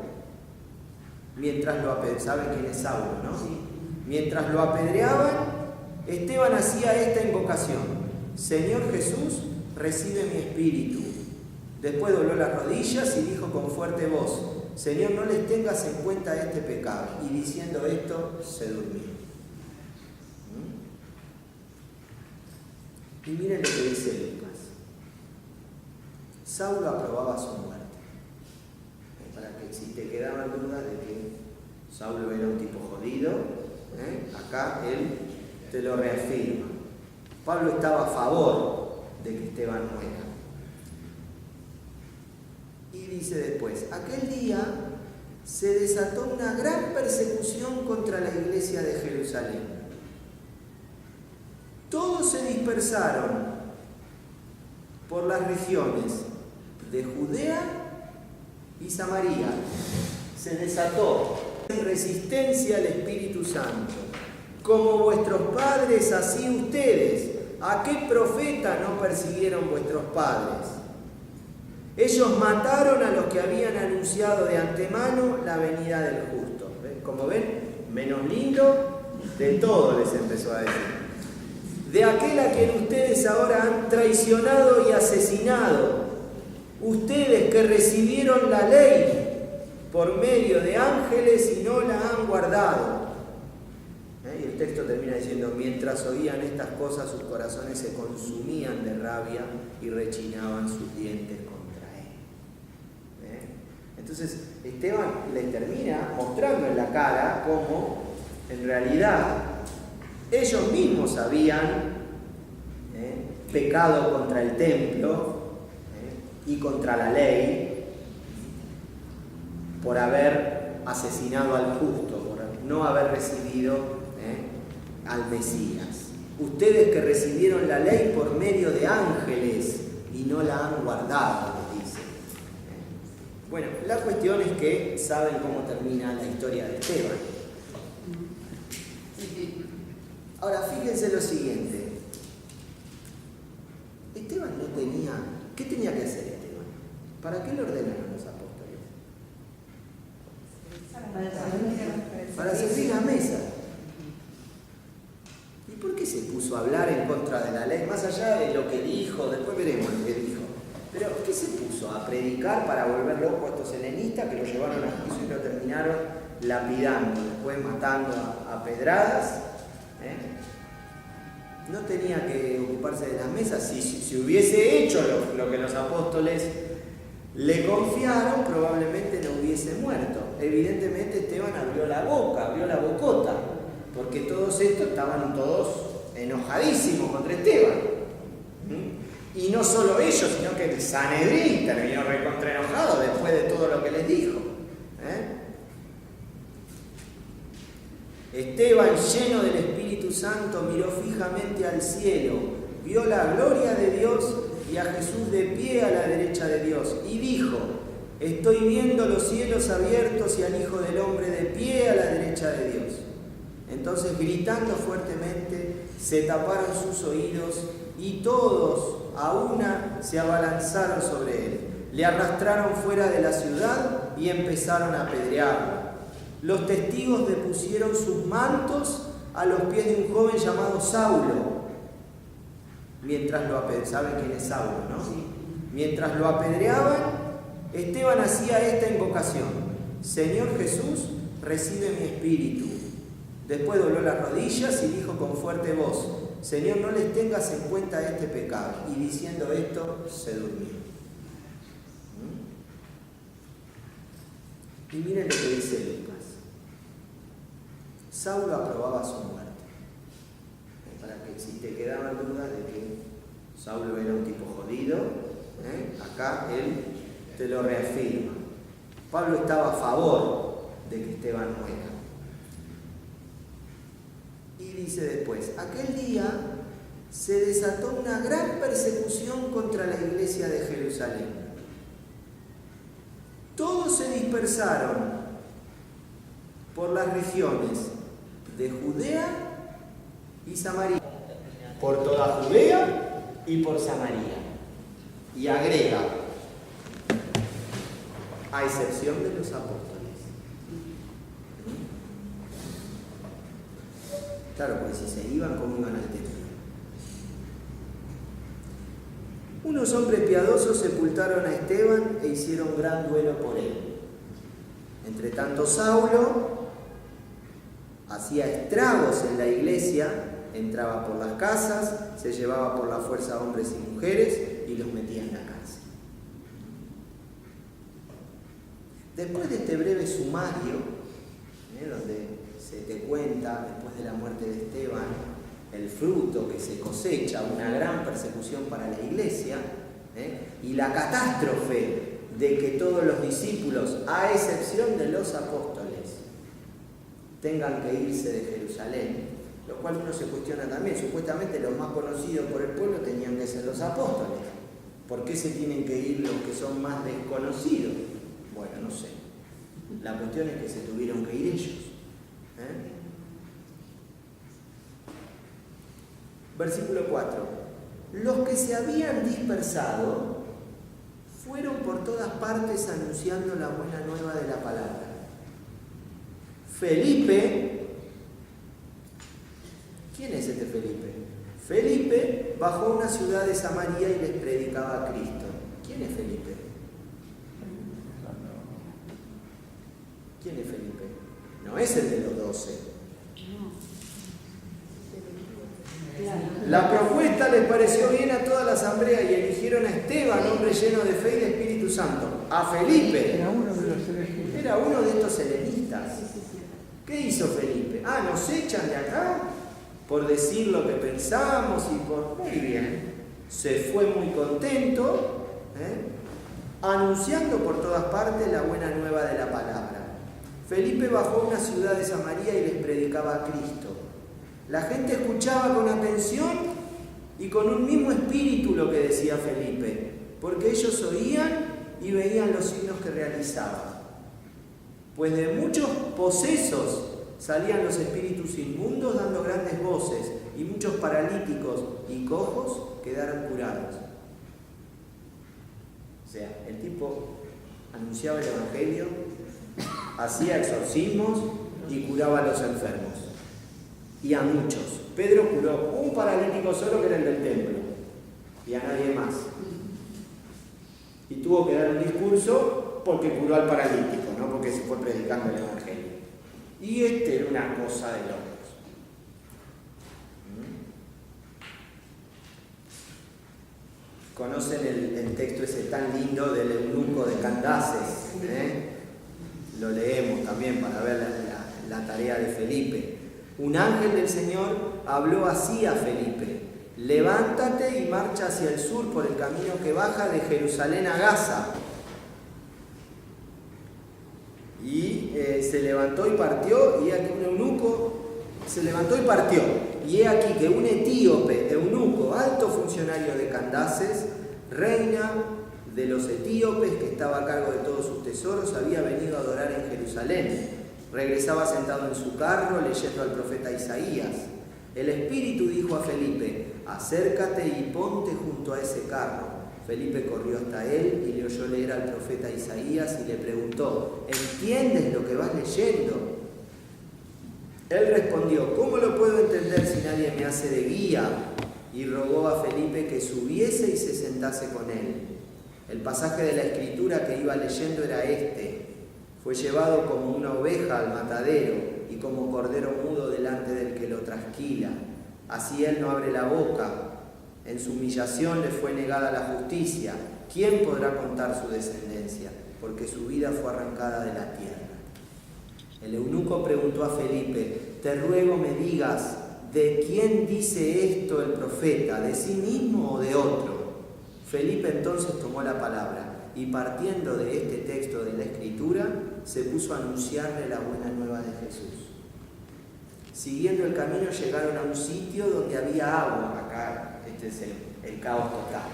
Mientras lo apedreaban, ¿saben quién es Saulo, no? Sí. Mientras lo apedreaban, Esteban hacía esta invocación: Señor Jesús, recibe mi espíritu. Después dobló las rodillas y dijo con fuerte voz: Señor, no les tengas en cuenta este pecado. Y diciendo esto, se durmió. Y miren lo que dice Lucas. Saulo aprobaba su muerte. Para que si te quedaban dudas de que Saulo era un tipo jodido, acá él te lo reafirma. Pablo estaba a favor de que Esteban muera. Y dice después: aquel día se desató una gran persecución contra la iglesia de Jerusalén. Todos se dispersaron por las regiones de Judea y Samaria. Se desató resistencia al Espíritu Santo. Como vuestros padres, así ustedes. ¿A qué profeta no persiguieron vuestros padres? Ellos mataron a los que habían anunciado de antemano la venida del justo. ¿Ven? Como ven, menos lindo, de todo les empezó a decir. De aquel a quien ustedes ahora han traicionado y asesinado. Ustedes que recibieron la ley por medio de ángeles y no la han guardado. Y el texto termina diciendo: mientras oían estas cosas, sus corazones se consumían de rabia y rechinaban sus dientes contra él. Entonces Esteban le termina mostrando en la cara cómo en realidad ellos mismos habían pecado contra el templo y contra la ley por haber asesinado al justo, por no haber recibido al Mesías. Ustedes que recibieron la ley por medio de ángeles y no la han guardado, dice. Bueno, la cuestión es que saben cómo termina la historia de Esteban. Ahora, fíjense lo siguiente. Esteban no tenía... ¿Qué tenía que hacer Esteban? ¿Para qué le ordenaron los apóstoles? Para servir la mesa. ¿Y por qué se puso a hablar en contra de la ley? Más allá de lo que dijo, después veremos lo que dijo. Pero ¿qué se puso? ¿A predicar para volver locos a estos helenistas que lo llevaron a juicio y lo terminaron lapidando, después matando a pedradas? No tenía que ocuparse de las mesas. Si hubiese hecho lo que los apóstoles le confiaron, probablemente no hubiese muerto. Evidentemente Esteban abrió la boca, abrió la bocota, porque todos estos estaban todos enojadísimos contra Esteban. Y no solo ellos, sino que el Sanedrín terminó recontra enojado después de todo lo que les dijo. Esteban, lleno del Espíritu Santo, miró fijamente al cielo, vio la gloria de Dios y a Jesús de pie a la derecha de Dios, y dijo: estoy viendo los cielos abiertos y al Hijo del Hombre de pie a la derecha de Dios. Entonces, gritando fuertemente, se taparon sus oídos y todos a una se abalanzaron sobre él. Le arrastraron fuera de la ciudad y empezaron a apedrearlo. Los testigos depusieron sus mantos a los pies de un joven llamado Saulo. Mientras lo apedreaban, ¿saben quién es Saulo, no? Sí. Mientras lo apedreaban, Esteban hacía esta invocación: Señor Jesús, recibe mi espíritu. Después dobló las rodillas y dijo con fuerte voz: Señor, no les tengas en cuenta este pecado. Y diciendo esto, se durmió. Y miren lo que dice Lucas. Saulo aprobaba su muerte. Para que si te quedaban dudas de que Saulo era un tipo jodido, Acá él te lo reafirma. Pablo estaba a favor de que Esteban muera. Y dice después, aquel día se desató una gran persecución contra la iglesia de Jerusalén. Todos se dispersaron por las regiones de Judea y Samaria, por toda Judea y por Samaria. Y agrega, a excepción de los apóstoles. Claro, porque si se iban, ¿cómo iban al templo? Unos hombres piadosos sepultaron a Esteban e hicieron gran duelo por él. Entre tanto, Saulo hacía estragos en la iglesia, entraba por las casas, se llevaba por la fuerza a hombres y mujeres y los metía en la cárcel. Después de este breve sumario, donde se te cuenta, después de la muerte de Esteban, el fruto que se cosecha, una gran persecución para la iglesia, y la catástrofe de que todos los discípulos, a excepción de los apóstoles, tengan que irse de Jerusalén, lo cual uno se cuestiona también. Supuestamente los más conocidos por el pueblo tenían que ser los apóstoles. ¿Por qué se tienen que ir los que son más desconocidos? Bueno, no sé. La cuestión es que se tuvieron que ir ellos. Versículo 4. Los que se habían dispersado fueron por todas partes anunciando la buena nueva de la palabra. Felipe, ¿quién es este Felipe? Felipe bajó a una ciudad de Samaria y les predicaba a Cristo. ¿Quién es Felipe? ¿Quién es Felipe? No es el de los 12. La propuesta les pareció bien a toda la asamblea y eligieron a Esteban, hombre lleno de fe y de Espíritu Santo. A Felipe. Era uno de estos helenistas. ¿Qué hizo Felipe? Nos echan de acá por decir lo que pensamos y por... Muy bien. Se fue muy contento, anunciando por todas partes la buena nueva de la palabra. Felipe bajó a una ciudad de Samaria y les predicaba a Cristo. La gente escuchaba con atención y con un mismo espíritu lo que decía Felipe, porque ellos oían y veían los signos que realizaba. Pues de muchos posesos salían los espíritus inmundos dando grandes voces, y muchos paralíticos y cojos quedaron curados. O sea, el tipo anunciaba el evangelio, hacía exorcismos y curaba a los enfermos. Y a muchos. Pedro curó un paralítico solo, que era el del templo, y a nadie más. Y tuvo que dar un discurso porque curó al paralítico, no porque se fue predicando el evangelio. Y este era una cosa de locos. ¿Conocen el texto ese tan lindo del eunuco de Candace? Lo leemos también para ver la tarea de Felipe. Un ángel del Señor habló así a Felipe: levántate y marcha hacia el sur por el camino que baja de Jerusalén a Gaza. Y se levantó y partió, y aquí un eunuco se levantó y partió. Y he aquí que un etíope, eunuco, alto funcionario de Candaces, reina de los etíopes, que estaba a cargo de todos sus tesoros, había venido a adorar en Jerusalén. Regresaba sentado en su carro leyendo al profeta Isaías. El Espíritu dijo a Felipe: acércate y ponte junto a ese carro. Felipe corrió hasta él y le oyó leer al profeta Isaías y le preguntó: ¿entiendes lo que vas leyendo? Él respondió: ¿cómo lo puedo entender si nadie me hace de guía? Y rogó a Felipe que subiese y se sentase con él. El pasaje de la Escritura que iba leyendo era este: fue llevado como una oveja al matadero y como cordero mudo delante del que lo trasquila. Así él no abre la boca. En su humillación le fue negada la justicia. ¿Quién podrá contar su descendencia? Porque su vida fue arrancada de la tierra. El eunuco preguntó a Felipe: te ruego me digas, ¿de quién dice esto el profeta? ¿De sí mismo o de otro? Felipe entonces tomó la palabra y partiendo de este texto de la Escritura, se puso a anunciarle la buena nueva de Jesús. Siguiendo el camino llegaron a un sitio donde había agua. Acá este es el caos total.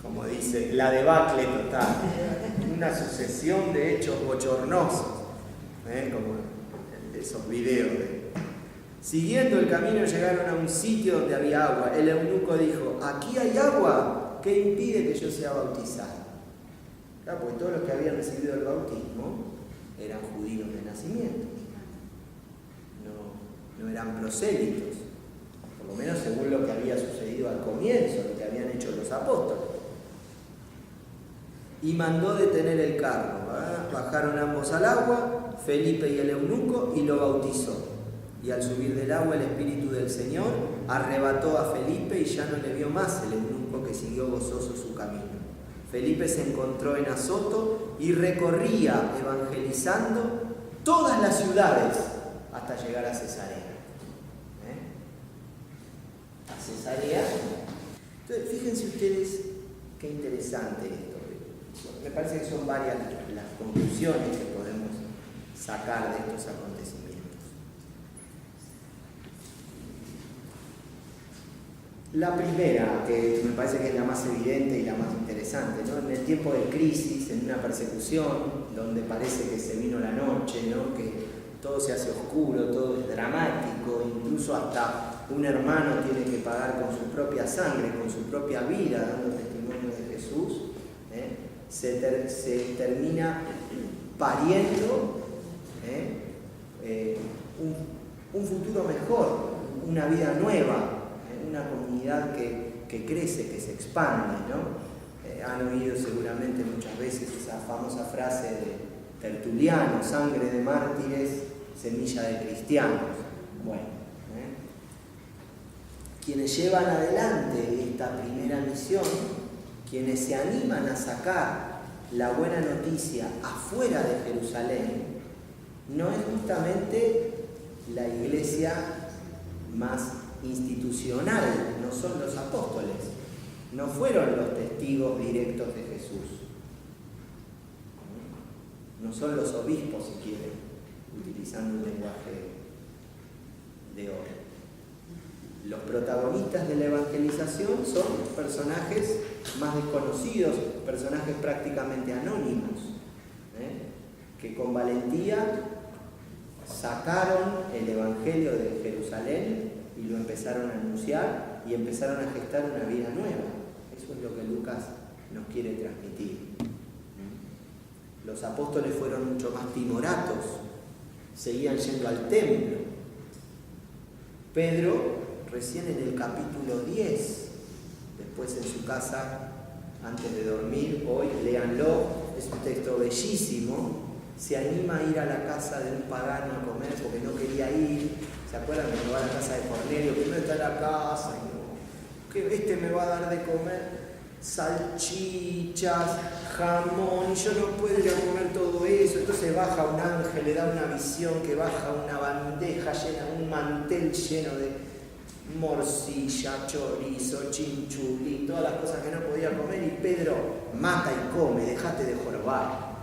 Como dice, la debacle total. Una sucesión de hechos bochornosos. Como esos videos. Siguiendo el camino llegaron a un sitio donde había agua. El eunuco dijo, aquí hay agua, ¿qué impide que yo sea bautizado? Claro, porque todos los que habían recibido el bautismo eran judíos de nacimiento. No eran prosélitos, por lo menos según lo que había sucedido al comienzo, lo que habían hecho los apóstoles. Y mandó detener el carro. Bajaron ambos al agua, Felipe y el eunuco, y lo bautizó. Y al subir del agua el Espíritu del Señor arrebató a Felipe y ya no le vio más el eunuco, que siguió gozoso su camino. Felipe se encontró en Azoto y recorría evangelizando todas las ciudades hasta llegar a Cesarea. A Cesarea. Entonces, fíjense ustedes qué interesante esto. Me parece que son varias las conclusiones que podemos sacar de estos acontecimientos. La primera, que me parece que es la más evidente y la más interesante, ¿no? En el tiempo de crisis, en una persecución, donde parece que se vino la noche, ¿no? Que todo se hace oscuro, todo es dramático, incluso hasta un hermano tiene que pagar con su propia sangre, con su propia vida, dando testimonio de Jesús, se termina pariendo un futuro mejor, una vida nueva, una comunidad que crece, que se expande, ¿no? Han oído seguramente muchas veces esa famosa frase de Tertuliano, sangre de mártires, semilla de cristianos. Bueno, quienes llevan adelante esta primera misión, quienes se animan a sacar la buena noticia afuera de Jerusalén, no es justamente la iglesia más institucional, no son los apóstoles, no fueron los testigos directos de Jesús, no son los obispos, si quieren, utilizando un lenguaje de hoy. Los protagonistas de la evangelización son personajes más desconocidos, personajes prácticamente anónimos, que con valentía sacaron el evangelio de Jerusalén y lo empezaron a anunciar y empezaron a gestar una vida nueva. Eso es lo que Lucas nos quiere transmitir. Los apóstoles fueron mucho más timoratos, seguían yendo al templo. Pedro, recién en el capítulo 10, después en su casa, antes de dormir, hoy léanlo, es un texto bellísimo, se anima a ir a la casa de un pagano a comer porque no quería ir. ¿Se acuerdan cuando va a la casa de Cornelio? Primero está en la casa y no, que este me va a dar de comer salchichas, jamón, y yo no puedo ir a comer todo eso. Entonces baja un ángel, le da una visión que baja una bandeja llena, un mantel lleno de morcilla, chorizo, chinchulín, todas las cosas que no podía comer, y Pedro mata y come, dejate de jorobar.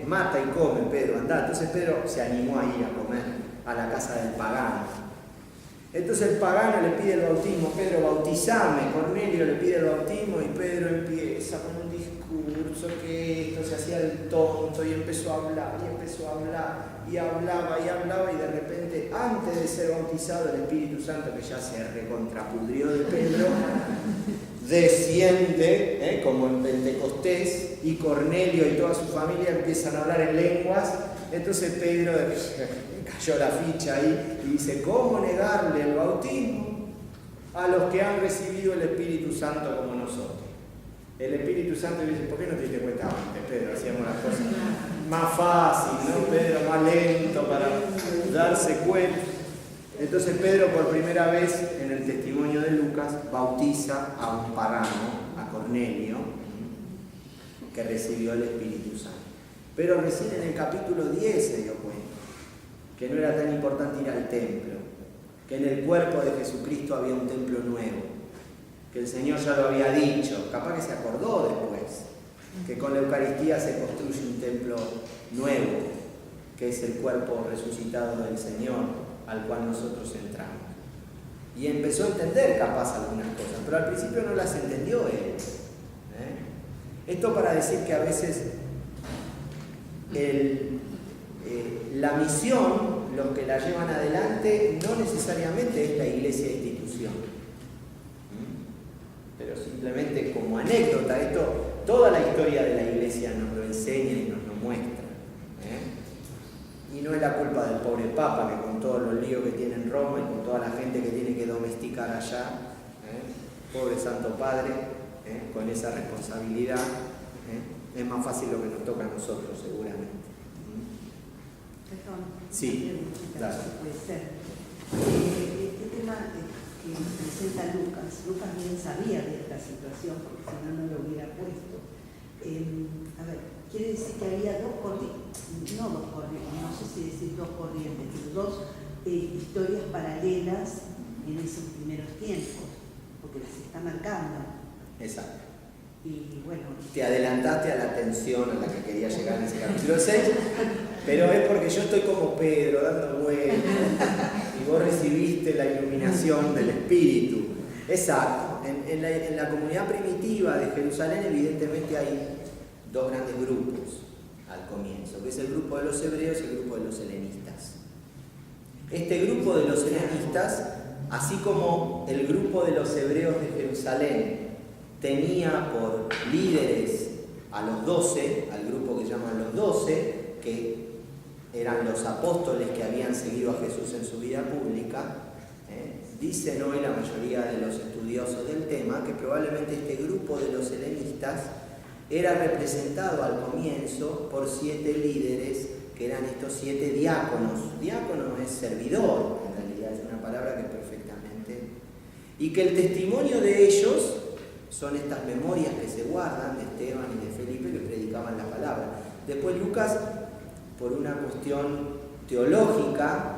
Mata y come, Pedro, anda. Entonces Pedro se animó a ir a comer a la casa del pagano. Entonces el pagano le pide el bautismo, Pedro, bautizame. Cornelio le pide el bautismo y Pedro empieza con un discurso que esto se hacía el tonto y empezó a hablar y hablaba y de repente, antes de ser bautizado, el Espíritu Santo, que ya se recontrapudrió de Pedro, desciende, como en Pentecostés, y Cornelio y toda su familia empiezan a hablar en lenguas. Entonces Pedro cayó la ficha ahí y dice, ¿cómo negarle el bautismo a los que han recibido el Espíritu Santo como nosotros? El Espíritu Santo dice, ¿por qué no te diste cuenta antes, Pedro? Hacíamos las cosas más fácil, ¿no? Pedro más lento para darse cuenta. Entonces Pedro, por primera vez en el testimonio de Lucas, bautiza a un pagano, a Cornelio, que recibió el Espíritu Santo. Pero recién en el capítulo 10 se dio cuenta que no era tan importante ir al templo, que en el cuerpo de Jesucristo había un templo nuevo, que el Señor ya lo había dicho, capaz que se acordó después, que con la Eucaristía se construye un templo nuevo, que es el cuerpo resucitado del Señor, al cual nosotros entramos. Y empezó a entender capaz algunas cosas, pero al principio no las entendió él. Esto para decir que a veces la misión, los que la llevan adelante, no necesariamente es la iglesia institución. Pero simplemente como anécdota, toda la historia de la iglesia nos lo enseña y nos lo muestra. Y no es la culpa del pobre Papa, que con todos los líos que tiene en Roma y con toda la gente que tiene que domesticar allá, pobre Santo Padre, con esa responsabilidad, es más fácil lo que nos toca a nosotros, seguramente. Perdón, sí, claro. Puede ser. Este tema que presenta Lucas bien sabía de esta situación, porque si no, no lo hubiera puesto. A ver, quiere decir que había dos corrientes, no sé si decir dos corrientes, pero dos historias paralelas en esos primeros tiempos, porque las está marcando. Exacto. Y bueno, te adelantaste a la tensión a la que quería llegar en ese capítulo 6, pero es porque yo estoy como Pedro dando vueltas y vos recibiste la iluminación del Espíritu. Exacto. En la comunidad primitiva de Jerusalén evidentemente hay dos grandes grupos al comienzo, que es el grupo de los hebreos y el grupo de los helenistas. Este grupo de los helenistas, así como el grupo de los hebreos de Jerusalén tenía por líderes a los 12, al grupo que llaman los 12, que eran los apóstoles que habían seguido a Jesús en su vida pública, dicen hoy la mayoría de los estudiosos del tema que probablemente este grupo de los helenistas era representado al comienzo por 7 líderes, que eran estos 7 diáconos. Diácono es servidor, en realidad es una palabra que perfectamente... Y que el testimonio de ellos son estas memorias que se guardan de Esteban y de Felipe que predicaban la palabra. Después Lucas, por una cuestión teológica,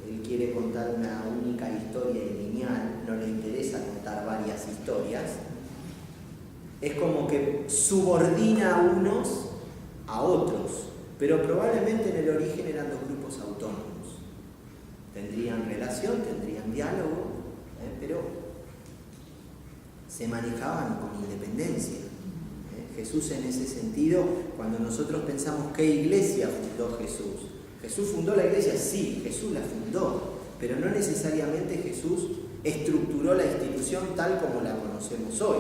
él quiere contar una única historia lineal, no le interesa contar varias historias, es como que subordina a unos a otros, pero probablemente en el origen eran dos grupos autónomos. Tendrían relación, tendrían diálogo, pero se manejaban con independencia. Jesús en ese sentido, cuando nosotros pensamos qué iglesia fundó Jesús, ¿Jesús fundó la iglesia? Sí, Jesús la fundó, pero no necesariamente Jesús estructuró la institución tal como la conocemos hoy.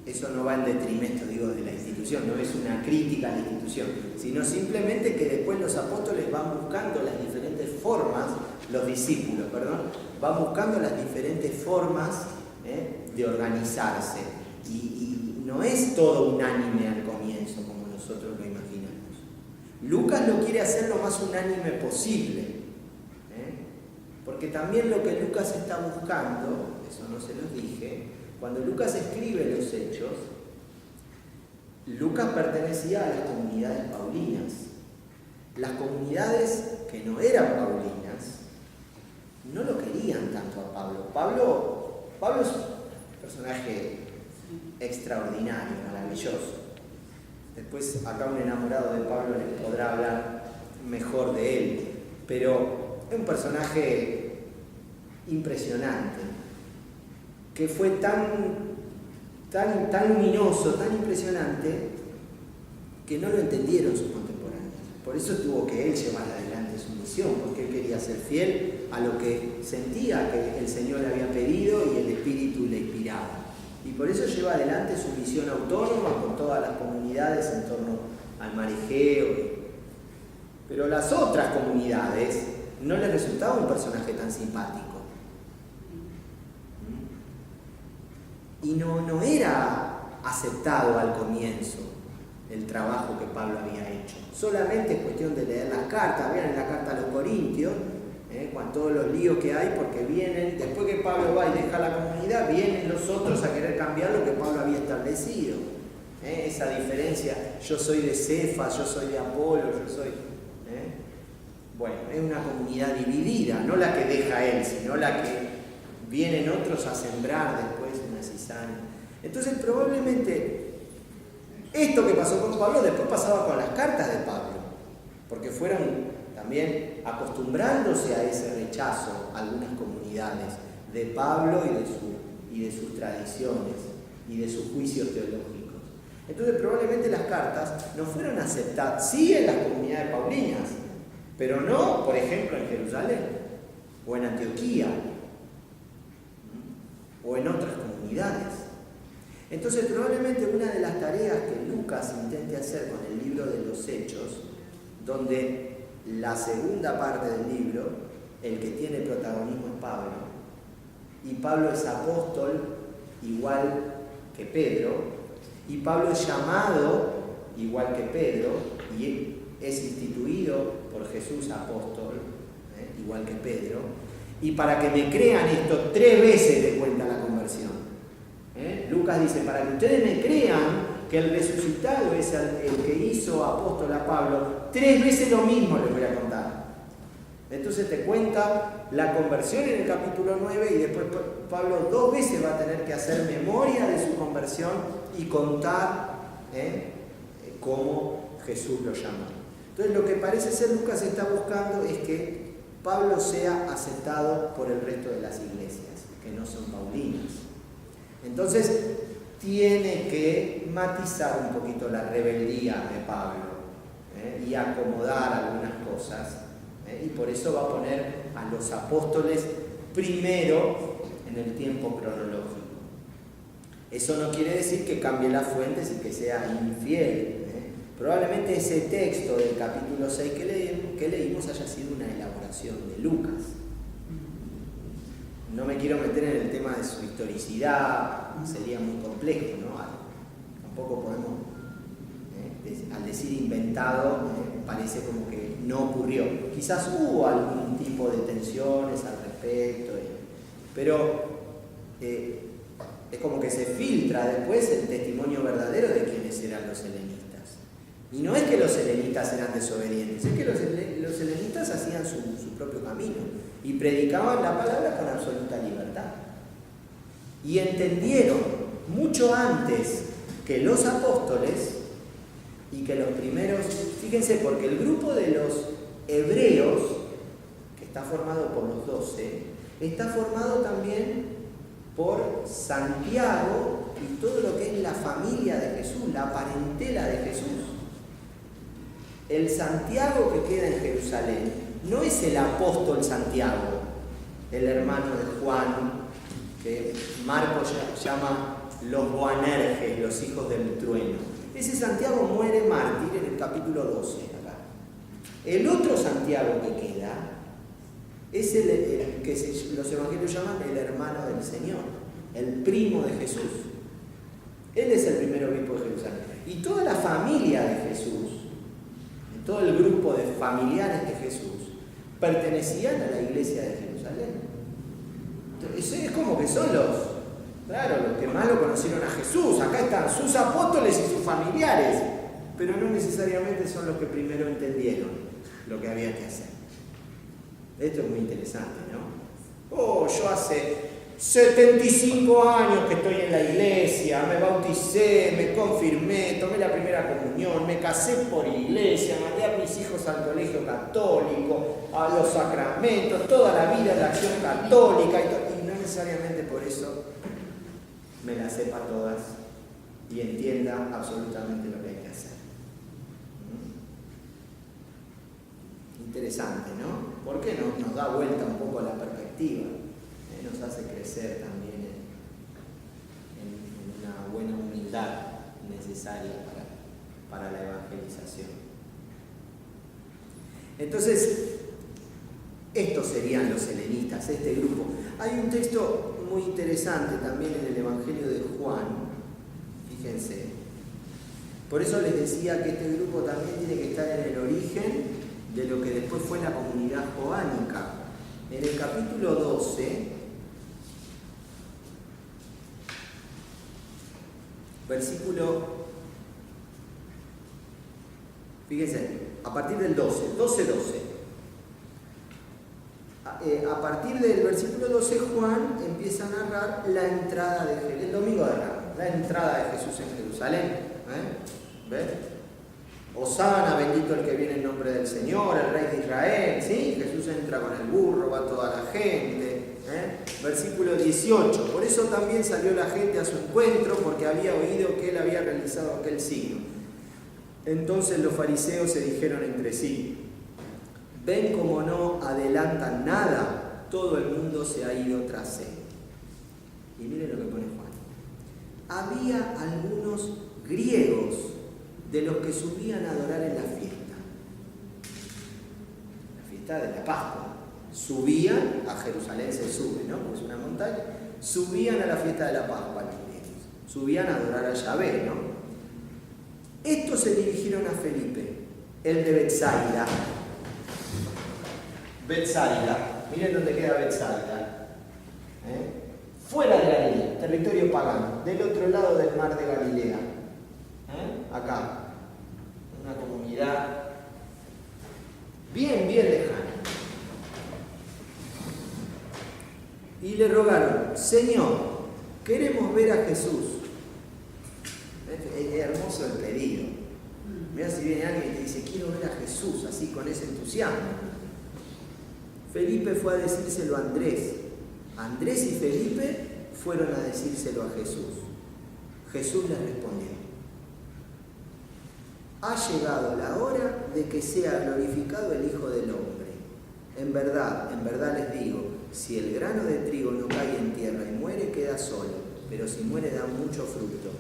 Eso no va en detrimento, de la institución, no es una crítica a la institución, sino simplemente que después los apóstoles van buscando las diferentes formas, los discípulos, van buscando las diferentes formas de organizarse. Y no es todo unánime al comienzo, como nosotros lo imaginamos. Lucas lo quiere hacer lo más unánime posible, porque también lo que Lucas está buscando, eso no se los dije, cuando Lucas escribe los Hechos, Lucas pertenecía a las comunidades paulinas. Las comunidades que no eran paulinas no lo querían tanto a Pablo. Pablo es un personaje extraordinario, maravilloso. Después acá un enamorado de Pablo les podrá hablar mejor de él, pero es un personaje impresionante, que fue tan luminoso, tan impresionante, que no lo entendieron sus contemporáneos. Por eso tuvo que él llevar adelante su misión, porque él quería ser fiel a lo que sentía que el Señor le había pedido y el Espíritu le inspiraba. Y por eso lleva adelante su misión autónoma con todas las comunidades en torno al mar Egeo. Pero las otras comunidades no les resultaba un personaje tan simpático. Y no era aceptado al comienzo el trabajo que Pablo había hecho. Solamente es cuestión de leer las cartas. Vean en la carta a los Corintios, con todos los líos que hay, porque vienen, después que Pablo va y deja la comunidad, vienen los otros a querer cambiar lo que Pablo había establecido. Esa diferencia, yo soy de Cefas, yo soy de Apolo, yo soy... Bueno, es una comunidad dividida, no la que deja él, sino la que vienen otros a sembrar después una cizaña. Entonces probablemente esto que pasó con Pablo después pasaba con las cartas de Pablo, porque fueron también acostumbrándose a ese rechazo algunas comunidades de Pablo y de sus tradiciones y de sus juicios teológicos. Entonces probablemente las cartas no fueron aceptadas, sí en las comunidades paulinas, pero no, por ejemplo, en Jerusalén o en Antioquía o en otras comunidades. Entonces probablemente una de las tareas que Lucas intente hacer con el libro de los Hechos, donde la segunda parte del libro, el que tiene protagonismo es Pablo, y Pablo es apóstol igual que Pedro, y Pablo es llamado igual que Pedro, y es instituido por Jesús apóstol, igual que Pedro, y para que me crean esto 3 veces le cuenta la conversión. Lucas dice, para que ustedes me crean que el resucitado es el que hizo apóstol a Pablo, 3 veces lo mismo les voy a contar. Entonces te cuenta la conversión en el capítulo 9 y después Pablo 2 veces va a tener que hacer memoria de su conversión y contar cómo Jesús lo llamó. Entonces lo que parece ser Lucas está buscando es que Pablo sea aceptado por el resto de las iglesias, que no son paulinas. Entonces tiene que matizar un poquito la rebeldía de Pablo y acomodar algunas cosas. Y por eso va a poner a los apóstoles primero en el tiempo cronológico. Eso no quiere decir que cambie las fuentes y que sea infiel. Probablemente ese texto del capítulo 6 que leímos haya sido una elaboración de Lucas. No me quiero meter en el tema de su historicidad, sería muy complejo, ¿no? Tampoco podemos, al decir inventado, parece como que no ocurrió. Quizás hubo algún tipo de tensiones al respecto, pero es como que se filtra después el testimonio verdadero de quiénes eran los helenistas. Y no es que los helenistas eran desobedientes, es que los helenistas hacían su propio camino y predicaban la palabra con absoluta libertad. Y entendieron mucho antes que los apóstoles y que los primeros, fíjense, porque el grupo de los hebreos, que está formado por los 12, está formado también por Santiago y todo lo que es la familia de Jesús, la parentela de Jesús. El Santiago que queda en Jerusalén no es el apóstol Santiago, el hermano de Juan, que Marcos llama los Boanerges, los hijos del trueno. Ese Santiago muere mártir en el capítulo 12 acá. El otro Santiago que queda es el que los evangelios llaman el hermano del Señor, el primo de Jesús. Él es el primer obispo de Jerusalén. Y toda la familia de Jesús, todo el grupo de familiares de Jesús, pertenecían a la iglesia de Jerusalén. Entonces, es como que son los que más lo conocieron a Jesús. Acá están sus apóstoles y sus familiares, pero no necesariamente son los que primero entendieron lo que había que hacer. Esto es muy interesante, ¿no? Yo hace 75 años que estoy en la iglesia, me bauticé, me confirmé, tomé la primera comunión, me casé por iglesia, mandé a mis hijos al colegio católico, a los sacramentos, toda la vida de la acción católica, y no necesariamente por eso me las sepa todas y entienda absolutamente lo que hay que hacer. Interesante, ¿no? Porque nos da vuelta un poco a la perspectiva. Nos hace crecer también en una buena humildad necesaria para la evangelización. Entonces, estos serían los helenistas, este grupo. Hay un texto muy interesante también en el Evangelio de Juan, fíjense. Por eso les decía que este grupo también tiene que estar en el origen de lo que después fue la comunidad jovánica. En el capítulo 12, versículo, fíjense, a partir del 12. a partir del versículo 12, Juan empieza a narrar la entrada de el domingo de Ramos, la entrada de Jesús en Jerusalén. ¿Ves? Hosana, bendito el que viene en nombre del Señor, el Rey de Israel. ¿Sí? Jesús entra con el burro, va toda la gente. Versículo 18, por eso también salió la gente a su encuentro, porque había oído que él había realizado aquel signo. Entonces los fariseos se dijeron entre sí: ven como no adelantan nada, todo el mundo se ha ido tras él. Y miren lo que pone Juan. Había algunos griegos de los que subían a adorar en la fiesta de la Pascua. Subían a Jerusalén, se sube, ¿no? Porque es una montaña. Subían a la fiesta de la Pascua los griegos. Subían a adorar a Yahvé, ¿no? Estos se dirigieron a Felipe, el de Betsaida. Betsaida, miren dónde queda Betsaida. Fuera de Galilea, territorio pagano, del otro lado del mar de Galilea. Acá, una comunidad bien lejana. Y le rogaron: Señor, queremos ver a Jesús. Es hermoso el pedido. Mira si viene alguien y te dice: quiero ver a Jesús, así con ese entusiasmo. Felipe fue a decírselo a Andrés. Andrés y Felipe fueron a decírselo a Jesús. Jesús les respondió: ha llegado la hora de que sea glorificado el Hijo del Hombre. En verdad les digo, si el grano de trigo no cae en tierra y muere, queda solo, pero si muere da mucho fruto.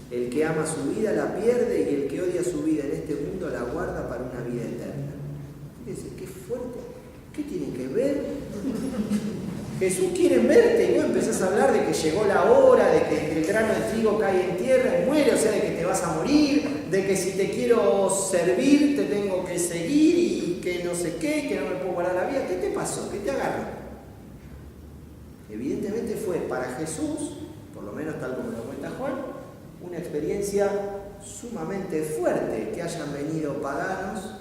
El que ama su vida la pierde, y el que odia su vida en este mundo la guarda para una vida eterna. Fíjense, qué fuerte. ¿Qué tiene que ver? Jesús quiere verte y vos empezás a hablar de que llegó la hora, de que el grano de trigo cae en tierra y muere, o sea, de que te vas a morir, de que si te quiero servir te tengo que seguir y que no sé qué, que no me puedo guardar la vida. ¿Qué te pasó? ¿Qué te agarró? Evidentemente fue para Jesús, por lo menos tal como lo cuenta Juan, una experiencia sumamente fuerte que hayan venido paganos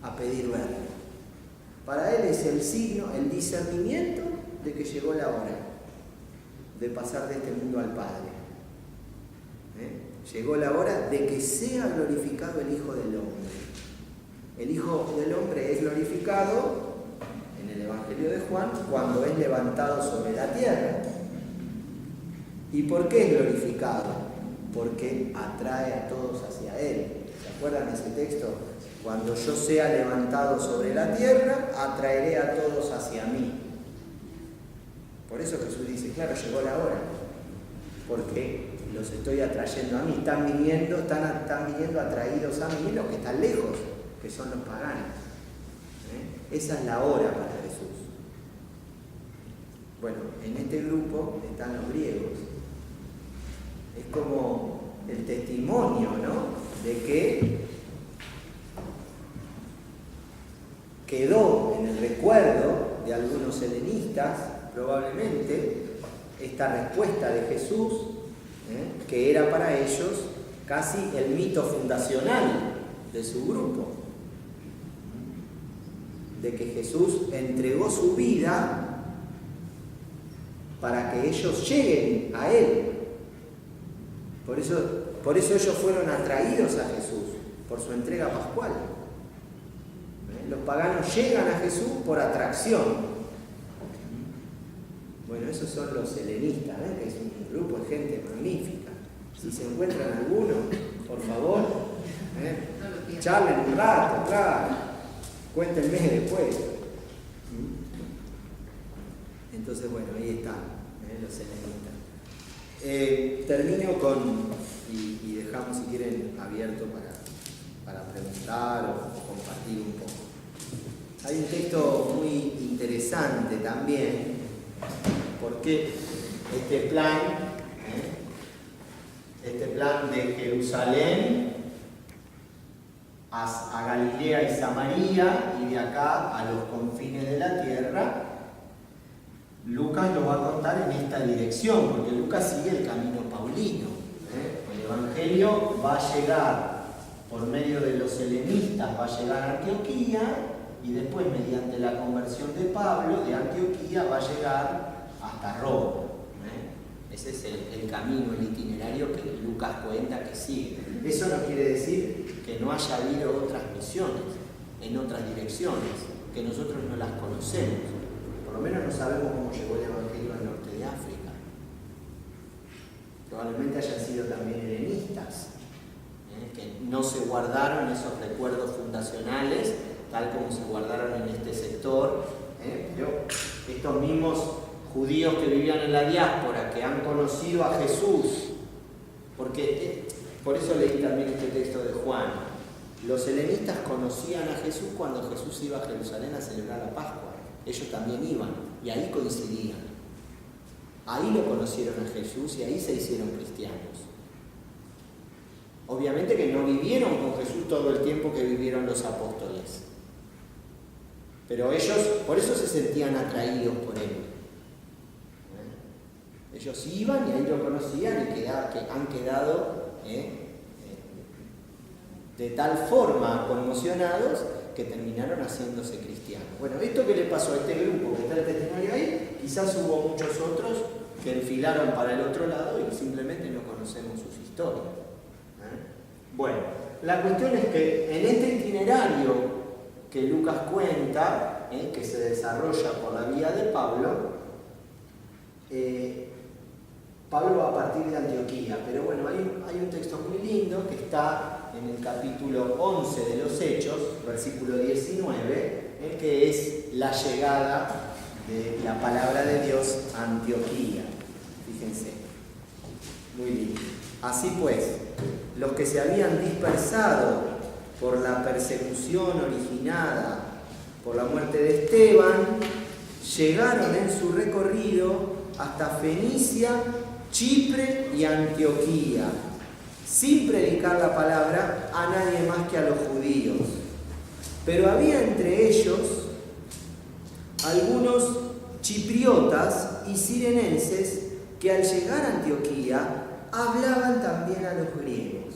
a pedir verlo. Para él es el signo, el discernimiento de que llegó la hora de pasar de este mundo al Padre. Llegó la hora de que sea glorificado el Hijo del Hombre. El Hijo del Hombre es glorificado en el Evangelio de Juan cuando es levantado sobre la tierra. ¿Y por qué es glorificado? Porque atrae a todos hacia Él. ¿Se acuerdan de ese texto? Cuando yo sea levantado sobre la tierra, atraeré a todos hacia mí. Por eso Jesús dice, claro, llegó la hora, porque los estoy atrayendo a mí. Están viniendo atraídos a mí los que están lejos, que son los paganos. Esa es la hora para Jesús. Bueno, en este grupo están los griegos. Es como el testimonio, ¿no?, de que quedó en el recuerdo de algunos helenistas, probablemente, esta respuesta de Jesús, que era para ellos casi el mito fundacional de su grupo, de que Jesús entregó su vida para que ellos lleguen a Él. Por eso ellos fueron atraídos a Jesús, por su entrega pascual. Los paganos llegan a Jesús por atracción. Bueno, esos son los helenistas, que es un grupo de gente magnífica. Si se encuentran alguno, por favor, charlen un rato, claro. Cuéntenme después. Entonces, bueno, ahí están los helenistas. Termino y dejamos, si quieren, abierto para preguntar o compartir un poco. Hay un texto muy interesante también, porque este plan de Jerusalén a Galilea y Samaria, y de acá a los confines de la tierra, Lucas lo va a contar en esta dirección, porque Lucas sigue el camino paulino. El Evangelio va a llegar por medio de los helenistas, va a llegar a Antioquía, y después mediante la conversión de Pablo de Antioquía va a llegar hasta Roma. Ese es el camino, el itinerario que Lucas cuenta que sigue. Eso no quiere decir que no haya habido otras misiones en otras direcciones, que nosotros no las conocemos. Por lo menos no sabemos cómo llegó el Evangelio al norte de África. Probablemente hayan sido también helenistas, que no se guardaron esos recuerdos fundacionales, tal como se guardaron en este sector. Pero estos mismos judíos que vivían en la diáspora, que han conocido a Jesús, porque por eso leí también este texto de Juan. Los helenistas conocían a Jesús cuando Jesús iba a Jerusalén a celebrar la Pascua. Ellos también iban y ahí coincidían. Ahí lo conocieron a Jesús y ahí se hicieron cristianos. Obviamente que no vivieron con Jesús todo el tiempo que vivieron los apóstoles. Pero ellos, por eso se sentían atraídos por él. Ellos iban y ahí lo conocían y que han quedado de tal forma conmocionados que terminaron haciéndose cristianos. Bueno, esto que le pasó a este grupo que está el testimonio ahí, quizás hubo muchos otros que enfilaron para el otro lado y simplemente no conocemos sus historias. Bueno, la cuestión es que en este itinerario que Lucas cuenta, que se desarrolla por la vía de Pablo, Pablo va a partir de Antioquía, pero bueno, hay un texto muy lindo que está en el capítulo 11 de los Hechos, versículo 19, que es la llegada de la palabra de Dios a Antioquía. Fíjense, muy lindo. Así pues, los que se habían dispersado por la persecución originada por la muerte de Esteban, llegaron en su recorrido hasta Fenicia, Chipre y Antioquía, sin predicar la palabra a nadie más que a los judíos. Pero había entre ellos algunos chipriotas y cirenenses que al llegar a Antioquía hablaban también a los griegos.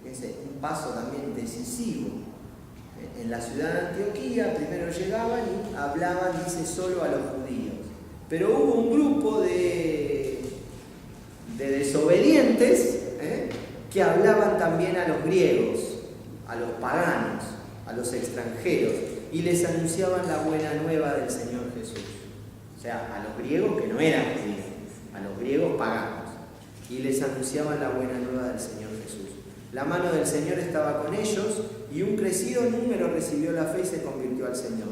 Es un paso también decisivo. En la ciudad de Antioquía primero llegaban y hablaban, dice, solo a los judíos. Pero hubo un grupo de desobedientes que hablaban también a los griegos, a los paganos, a los extranjeros, y les anunciaban la buena nueva del Señor Jesús. O sea, a los griegos que no eran judíos, a los griegos paganos, y les anunciaban la buena nueva del Señor Jesús. La mano del Señor estaba con ellos y un crecido número recibió la fe y se convirtió al Señor.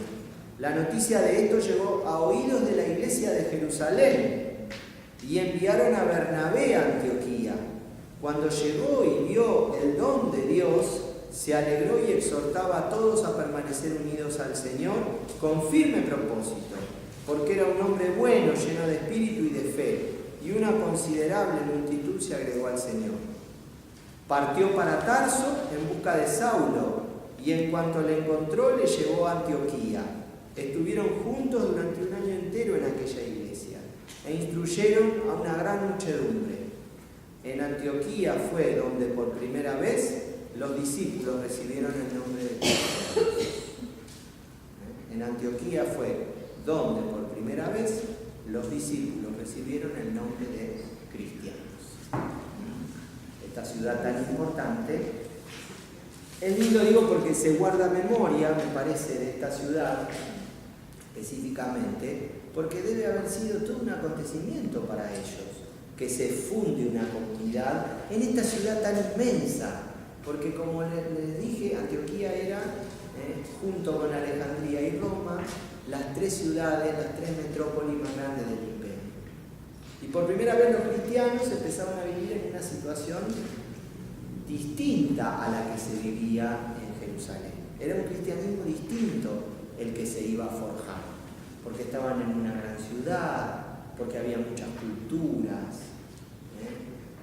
La noticia de esto llegó a oídos de la iglesia de Jerusalén y enviaron a Bernabé a Antioquía. Cuando llegó y vio el don de Dios, se alegró y exhortaba a todos a permanecer unidos al Señor con firme propósito, porque era un hombre bueno, lleno de espíritu y de fe, y una considerable multitud se agregó al Señor. Partió para Tarso en busca de Saulo, y en cuanto le encontró, le llevó a Antioquía. Estuvieron juntos durante un año entero en aquella iglesia, e instruyeron a una gran muchedumbre. En Antioquía fue donde por primera vez los discípulos recibieron el nombre de Cristo. En Antioquía fue donde por primera vez los discípulos recibieron el nombre de cristianos. Esta ciudad tan importante, es lindo, digo, porque se guarda memoria, me parece, de esta ciudad específicamente, porque debe haber sido todo un acontecimiento para ellos, que se funde una comunidad en esta ciudad tan inmensa, porque como les dije, Antioquía era, junto con Alejandría y Roma, las tres ciudades, las tres metrópolis más grandes del imperio. Y por primera vez los cristianos empezaron a vivir en una situación distinta a la que se vivía en Jerusalén. Era un cristianismo distinto el que se iba a forjar, porque estaban en una gran ciudad, porque había muchas culturas,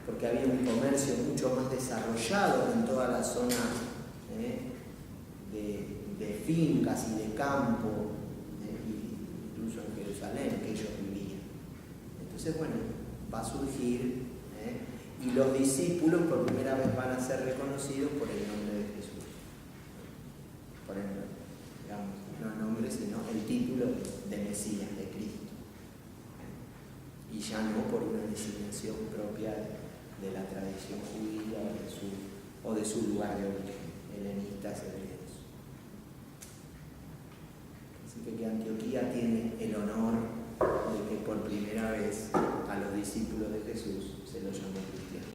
porque había un comercio mucho más desarrollado en toda la zona de fincas y de campo, incluso en Jerusalén, que ellos vivían. Entonces, bueno, va a surgir, y los discípulos por primera vez van a ser reconocidos por el nombre de Jesús. Por el nombre. digamos, no el nombre, sino el título de Mesías, de Cristo. Y ya no por una designación propia de la tradición judía o de su lugar de origen, helenistas, hebreos. Así que Antioquía tiene el honor